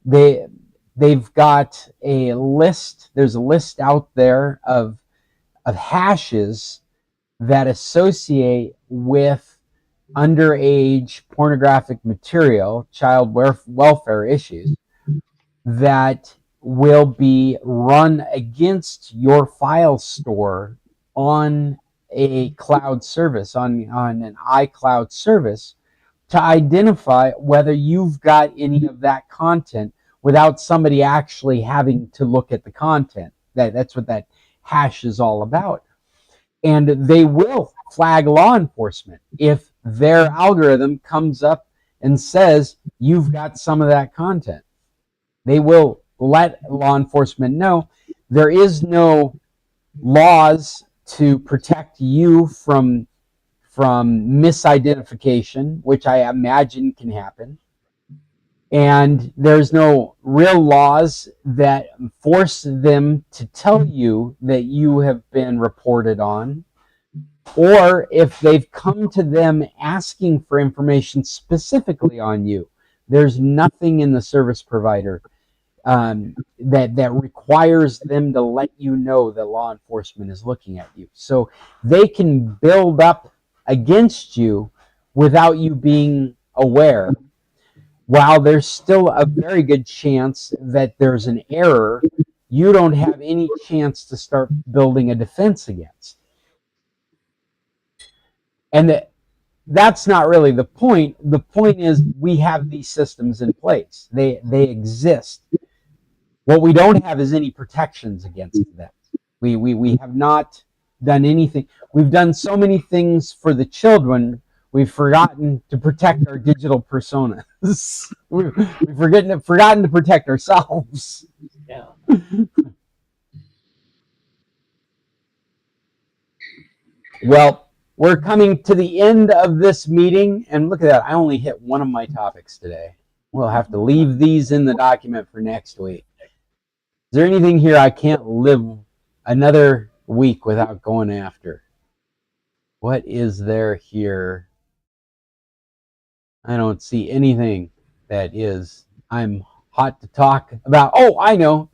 They've got a list. There's a list out there of hashes that associate with underage pornographic material, child welfare issues that will be run against your file store on a cloud service, on an iCloud service, to identify whether you've got any of that content without somebody actually having to look at the content. That's what that hash is all about. And they will flag law enforcement if their algorithm comes up and says you've got some of that content. They will let law enforcement know. There is no laws to protect you from misidentification, which I imagine can happen. And there's no real laws that force them to tell you that you have been reported on, or if they've come to them asking for information specifically on you. There's nothing in the service provider that requires them to let you know that law enforcement is looking at you. So they can build up against you without you being aware, while there's still a very good chance that there's an error you don't have any chance to start building a defense against. And that's not really the point. The point is we have these systems in place. They exist. What we don't have is any protections against them. We have not done anything. We've done so many things for the children, we've forgotten to protect our digital personas. We've forgotten to protect ourselves. Yeah. Well, we're coming to the end of this meeting, and look at that. I only hit one of my topics today. We'll have to leave these in the document for next week. Is there anything here I can't live another week without going after? What is there here? I don't see anything that is I'm hot to talk about. Oh, I know.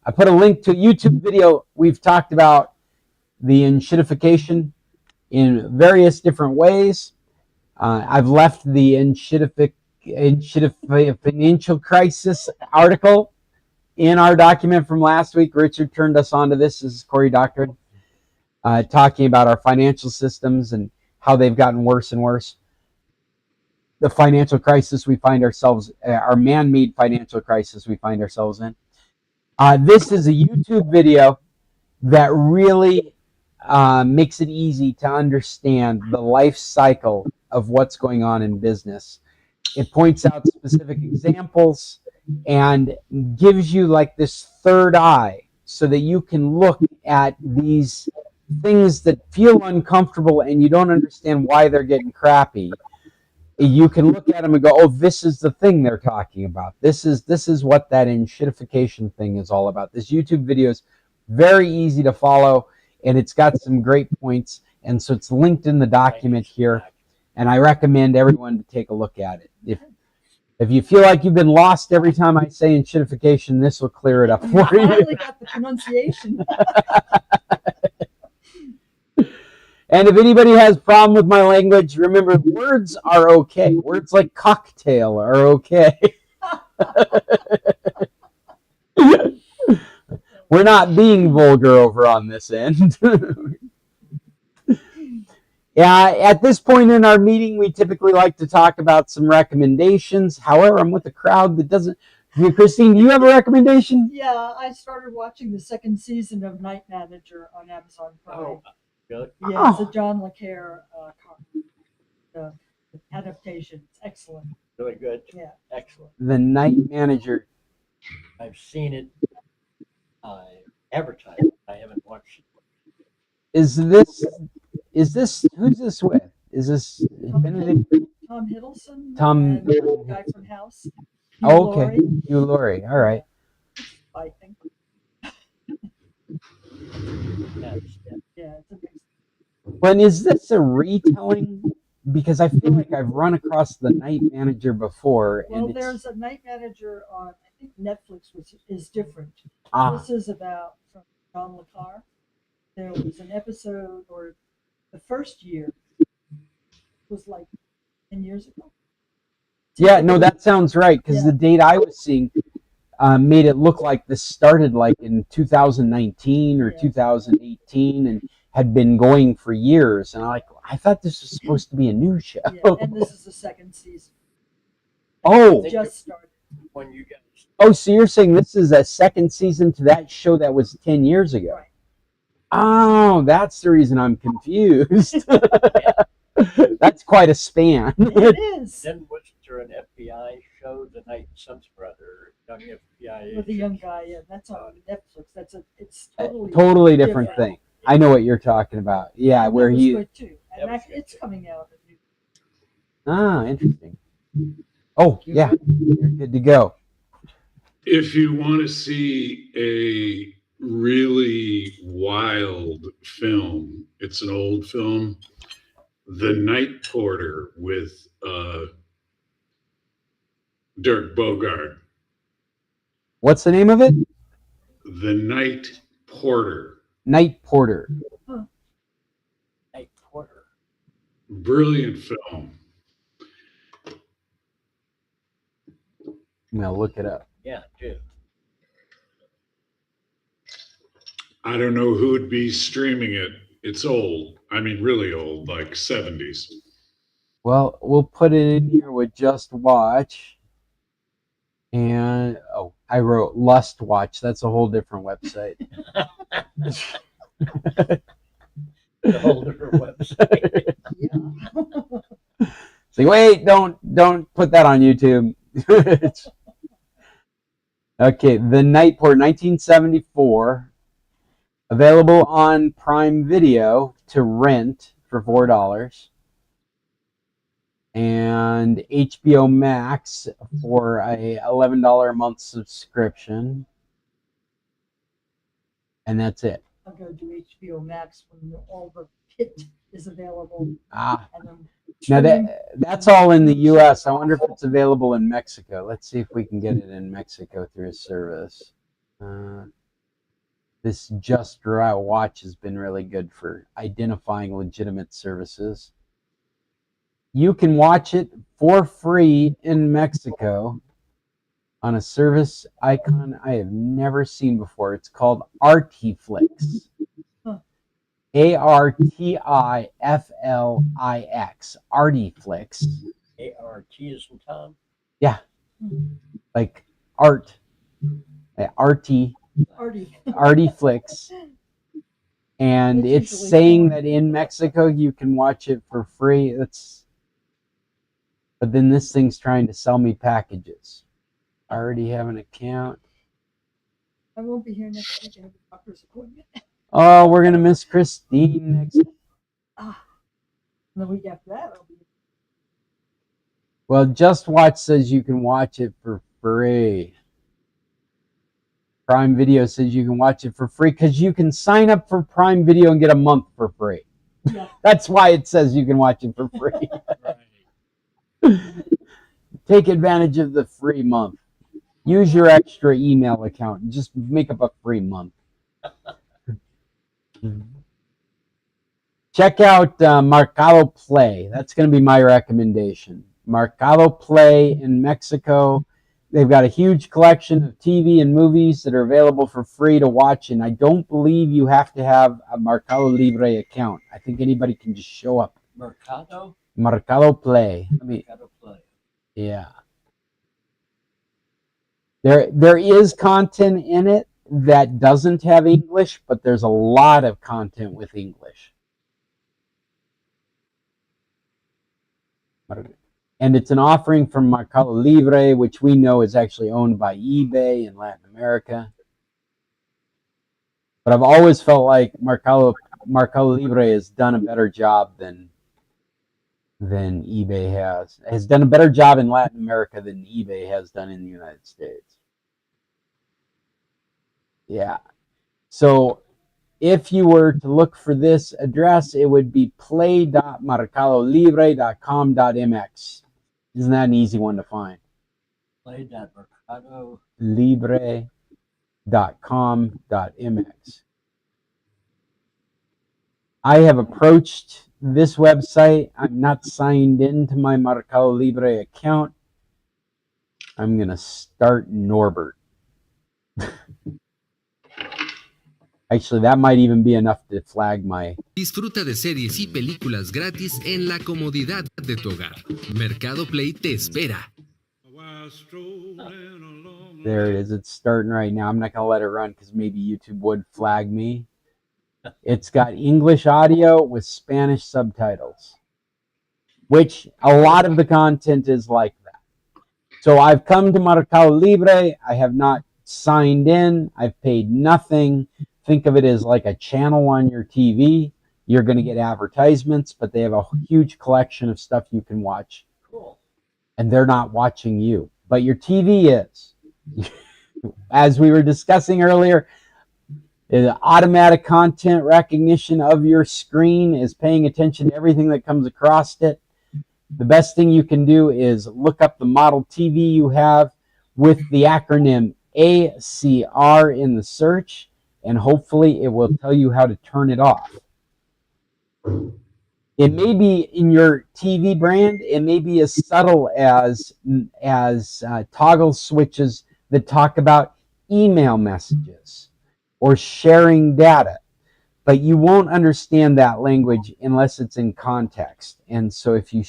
I put a link to a YouTube video. We've talked about the enshittification in various different ways. I've left the financial crisis article in our document from last week. Richard turned us on to this. This is Corey Doctrine, talking about our financial systems and how they've gotten worse and worse. The financial crisis we find ourselves, our man-made financial crisis we find ourselves in. This is a YouTube video that really makes it easy to understand the life cycle of what's going on in business. It points out specific examples and gives you like this third eye so that you can look at these things that feel uncomfortable and you don't understand why they're getting crappy. You can look at them and go, oh, this is the thing they're talking about. This is what that enshittification thing is all about. This YouTube video is very easy to follow, and it's got some great points, and so it's linked in the document here, and I recommend everyone to take a look at it. If you feel like you've been lost every time I say enshittification, this will clear it up for I you. finally got the pronunciation. And if anybody has a problem with my language, remember, words are okay. Words like cocktail are okay. We're not being vulgar over on this end. At this point in our meeting, we typically like to talk about some recommendations. However, I'm with a crowd that doesn't. Christine, do you have a recommendation? Yeah, I started watching the second season of Night Manager on Amazon Prime. Oh, good. Yeah, it's a John Le Carre adaptation. It's excellent. Really good. Yeah. Excellent. The Night Manager. I've seen it advertised. I haven't watched it. Is this Is this who's this with? Is this Benedict? Tom Hiddleston. Tom- And the guy from House. Hugh Oh, okay, Laurie. Hugh Laurie. All right. I think. Yeah, it's a mix. When is this a retelling? Because I feel like I've run across The Night Manager before, Well, and there's a Night Manager on, I think, Netflix, which is different. ah, This is about from John Le Carre. There was an episode, or the first year was like 10 years ago. yeah, no, that sounds right. Because Yeah. the date I was seeing made it look like this started like in 2019 or Yeah. 2018 and had been going for years. And I thought this was supposed to be a new show. Yeah, and this is the second season. Oh, It just started. When you guys, oh, so you're saying this is a second season to that show that was 10 years ago? Right. Oh, that's the reason I'm confused. That's quite a span. It is. then wasn't there an FBI show, The Night Son's Brother, young FBI With the agent? young guy, yeah, that's on Netflix. It's totally Totally different thing. I know what you're talking about. Yeah, And where that was he. good too. And That was good it's too. coming out. Ah, interesting. Oh, yeah, you're good to go. If you want to see a really wild film, it's an old film, The Night Porter with Dirk Bogarde. What's the name of it? The Night Porter. Night Porter. Night Porter. Brilliant film. I'm gonna look it up. Yeah, dude. I don't know who would be streaming it. It's old. I mean, really old, like 70s. Well, we'll put it in here with Just Watch. And oh, I wrote Lust Watch. That's a whole different website. The whole different website. Yeah. Say, wait, don't put that on YouTube. Okay, The Night Porter, 1974. Available on Prime Video to rent for $4. And HBO Max for a $11 a month subscription. And that's it. I'll go do HBO Max when all the pit is available. Ah, And then now streaming. that's all in the U.S. I wonder if it's available in Mexico. Let's see if we can get it in Mexico through a service. This Just Right Watch has been really good for identifying legitimate services. You can watch it for free in Mexico on a service icon I have never seen before. It's called Artiflix. Huh. Artiflix. Artiflix. A-R-T is in Tom. Yeah. Like art. Arty. Artiflix. And It's it's usually saying porn. that in Mexico you can watch it for free. But then this thing's trying to sell me packages. I already have an account. I won't be here next week. I have a doctor's appointment. Oh, we're gonna miss Christine next. And the week after that, I'll be. Well, Just Watch says you can watch it for free. Prime Video says you can watch it for free because you can sign up for Prime Video and get a month for free. Yeah. That's why it says you can watch it for free. Take advantage of the free month. Use your extra email account and just make up a free month. Check out Mercado Play. That's going to be my recommendation. Mercado Play in Mexico. They've got a huge collection of TV and movies that are available for free to watch, and I don't believe you have to have a Mercado Libre account. I think anybody can just show up. Mercado? Mercado Play. Mercado Play. Yeah. There is content in it that doesn't have English, but there's a lot of content with English. And it's an offering from Mercado Libre, which we know is actually owned by eBay in Latin America. But I've always felt like Mercado Mercado Libre has done a better job than eBay has done a better job in Latin America than eBay has done in the United States. Yeah. So if you were to look for this address, it would be play.mercadolibre.com.mx. Isn't that an easy one to find? Play.mercadolibre.com.mx. I have approached this website. I'm not signed into my Mercado Libre account. I'm going to start Norbert. Actually, that might even be enough to flag my... Disfruta de series y películas gratis en la comodidad de tu hogar. Mercado Play te espera. There it is. It's starting right now. I'm not going to let it run because maybe YouTube would flag me. It's got English audio with Spanish subtitles, which a lot of the content is like that. So I've come to Mercado Libre. I have not signed in. I've paid nothing. Think of it as like a channel on your TV. You're going to get advertisements, but they have a huge collection of stuff you can watch. Cool. And they're not watching you, but your TV is. As we were discussing earlier, the automatic content recognition of your screen is paying attention to everything that comes across it. The best thing you can do is look up the model TV you have with the acronym ACR in the search, and hopefully it will tell you how to turn it off. It may be in your TV brand, it may be as subtle as toggle switches that talk about email messages or sharing data, but you won't understand that language unless it's in context. And so if you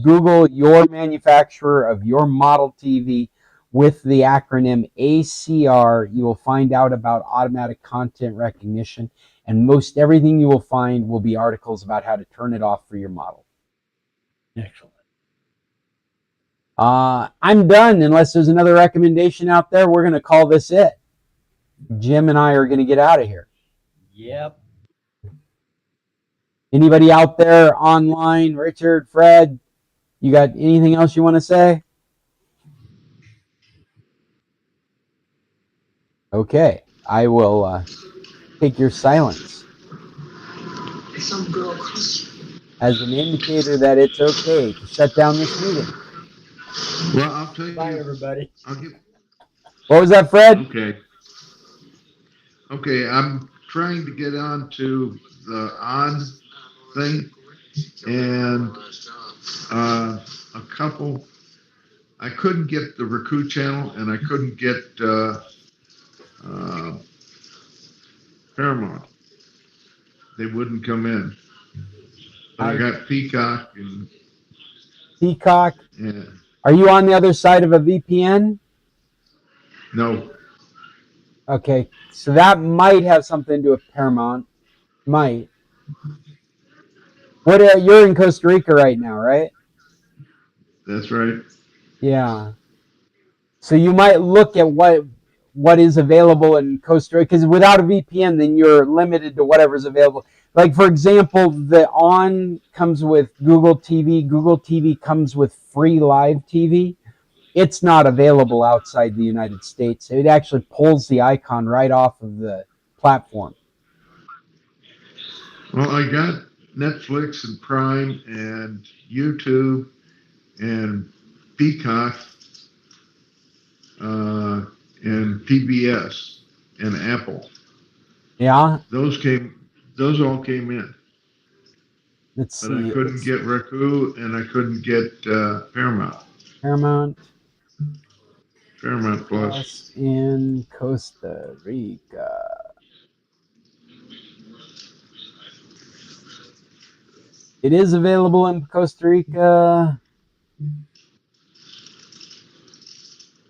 Google your manufacturer of your model TV with the acronym ACR, you will find out about automatic content recognition, and most everything you will find will be articles about how to turn it off for your model. Excellent. I'm done. Unless there's another recommendation out there, we're going to call this it. Jim and I are going to get out of here. Yep. Anybody out there online? Richard, Fred, you got anything else you want to say? Okay, I will take your silence as an indicator that it's okay to shut down this meeting. Well, I'll tell you. Bye, everybody. What was that, Fred? Okay, I'm trying to get on to the on thing, and a couple, I couldn't get the Raku channel, and I couldn't get Paramount. They wouldn't come in. But I got Peacock and Peacock. Yeah. Are you on the other side of a VPN? No. Okay, so that might have something to do with Paramount. Might. You're in Costa Rica right now, right? That's right. Yeah. So you might look at what is available in Costa Rica, because without a VPN, then you're limited to whatever's available. Like, for example, the ON comes with Google TV. Google TV comes with free live TV. It's not available outside the United States. It actually pulls the icon right off of the platform. Well, I got Netflix and Prime and YouTube and Peacock and PBS and Apple. Yeah. Those all came in. Let's but see. I couldn't get Raku and I couldn't get Paramount. Paramount Plus. in Costa Rica. It is available in Costa Rica.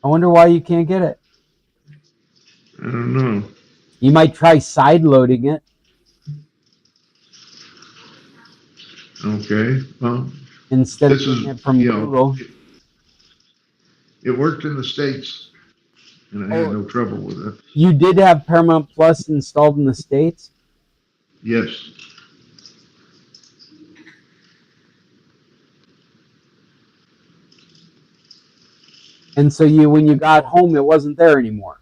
I wonder why you can't get it. I don't know. You might try side loading it. Okay. Well, instead of getting it from Google. It worked in the States, and I had no trouble with it. You did have Paramount Plus installed in the States? Yes. And so when you got home, it wasn't there anymore.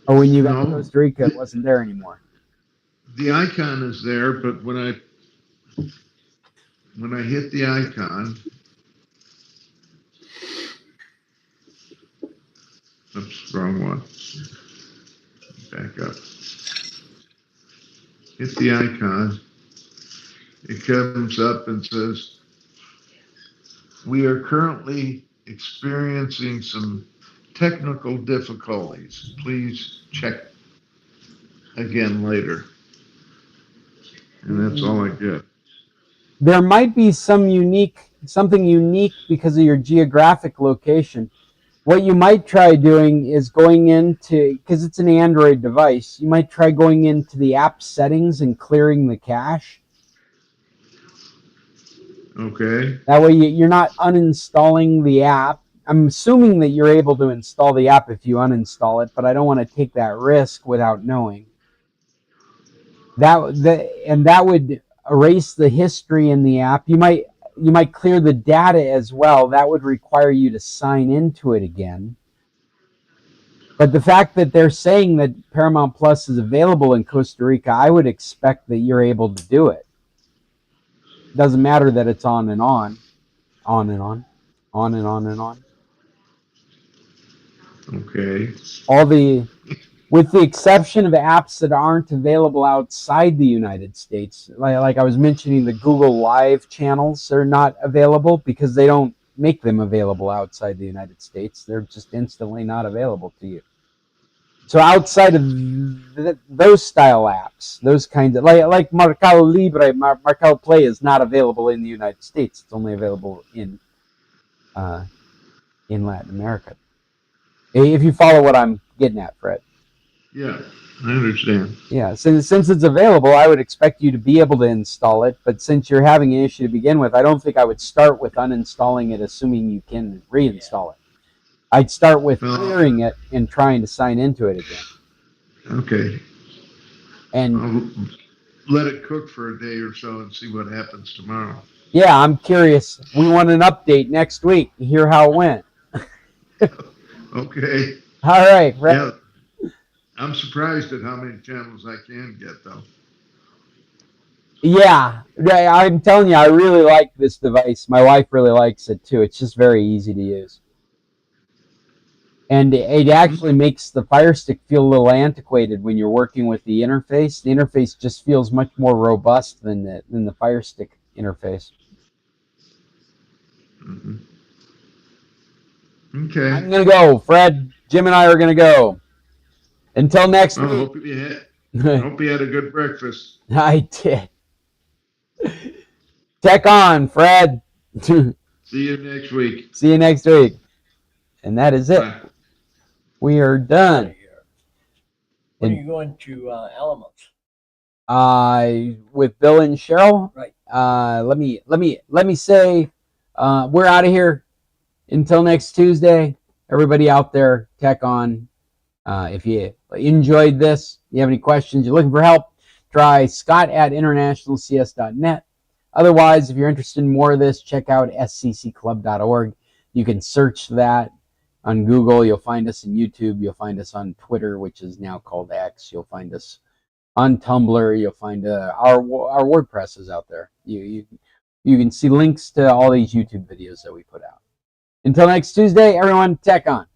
Or when you got to No, Costa Rica, it wasn't there anymore. the icon is there, but when I hit the icon, oops, wrong one. Back up. Hit the icon. It comes up and says, "We are currently experiencing some technical difficulties. Please check again later." And that's all I get. There might be something unique because of your geographic location. What you might try doing is going into, because it's an Android device, you might try going into the app settings and clearing the cache. Okay. That way you're not uninstalling the app. I'm assuming that you're able to install the app if you uninstall it, but I don't want to take that risk without knowing. That would erase the history in the app. You might clear the data as well. That would require you to sign into it again. But the fact that they're saying that Paramount Plus is available in Costa Rica, I would expect that you're able to do it. Doesn't matter that it's on and on, on and on, on and on and on. Okay. With the exception of apps that aren't available outside the United States, like I was mentioning, the Google Live channels are not available because they don't make them available outside the United States. They're just instantly not available to you. So outside of those style apps, those kinds of, like Mercado Libre, Mercado Play is not available in the United States. It's only available in Latin America. If you follow what I'm getting at, Fred. Yeah, I understand. Yeah, since it's available, I would expect you to be able to install it. But since you're having an issue to begin with, I don't think I would start with uninstalling it, assuming you can reinstall it. I'd start with clearing it and trying to sign into it again. Okay. And I'll let it cook for a day or so and see what happens tomorrow. yeah, I'm curious. We want an update next week to hear how it went. Okay. All right, Fred. Yeah. I'm surprised at how many channels I can get, though. Yeah, I'm telling you, I really like this device. My wife really likes it too. It's just very easy to use. And it actually makes the Fire Stick feel a little antiquated when you're working with the interface. The interface just feels much more robust than the Fire Stick interface. Mm-hmm. Okay. I'm going to go, Fred. Jim and I are going to go. Until next week. Hope you had a good breakfast. I did. Tech on, Fred. See you next week. See you next week. And that is it. Bye. We are done. When are you going to Alamos? With Bill and Cheryl. Right. Let me say, we're out of here until next Tuesday. Everybody out there, tech on. If you enjoyed this, you have any questions, you're looking for help, try scott@internationalcs.net. Otherwise, if you're interested in more of this, check out scclub.org. You can search that on Google. You'll find us on YouTube. You'll find us on Twitter, which is now called X. You'll find us on Tumblr. You'll find our WordPress is out there. You can see links to all these YouTube videos that we put out. Until next Tuesday, everyone, tech on.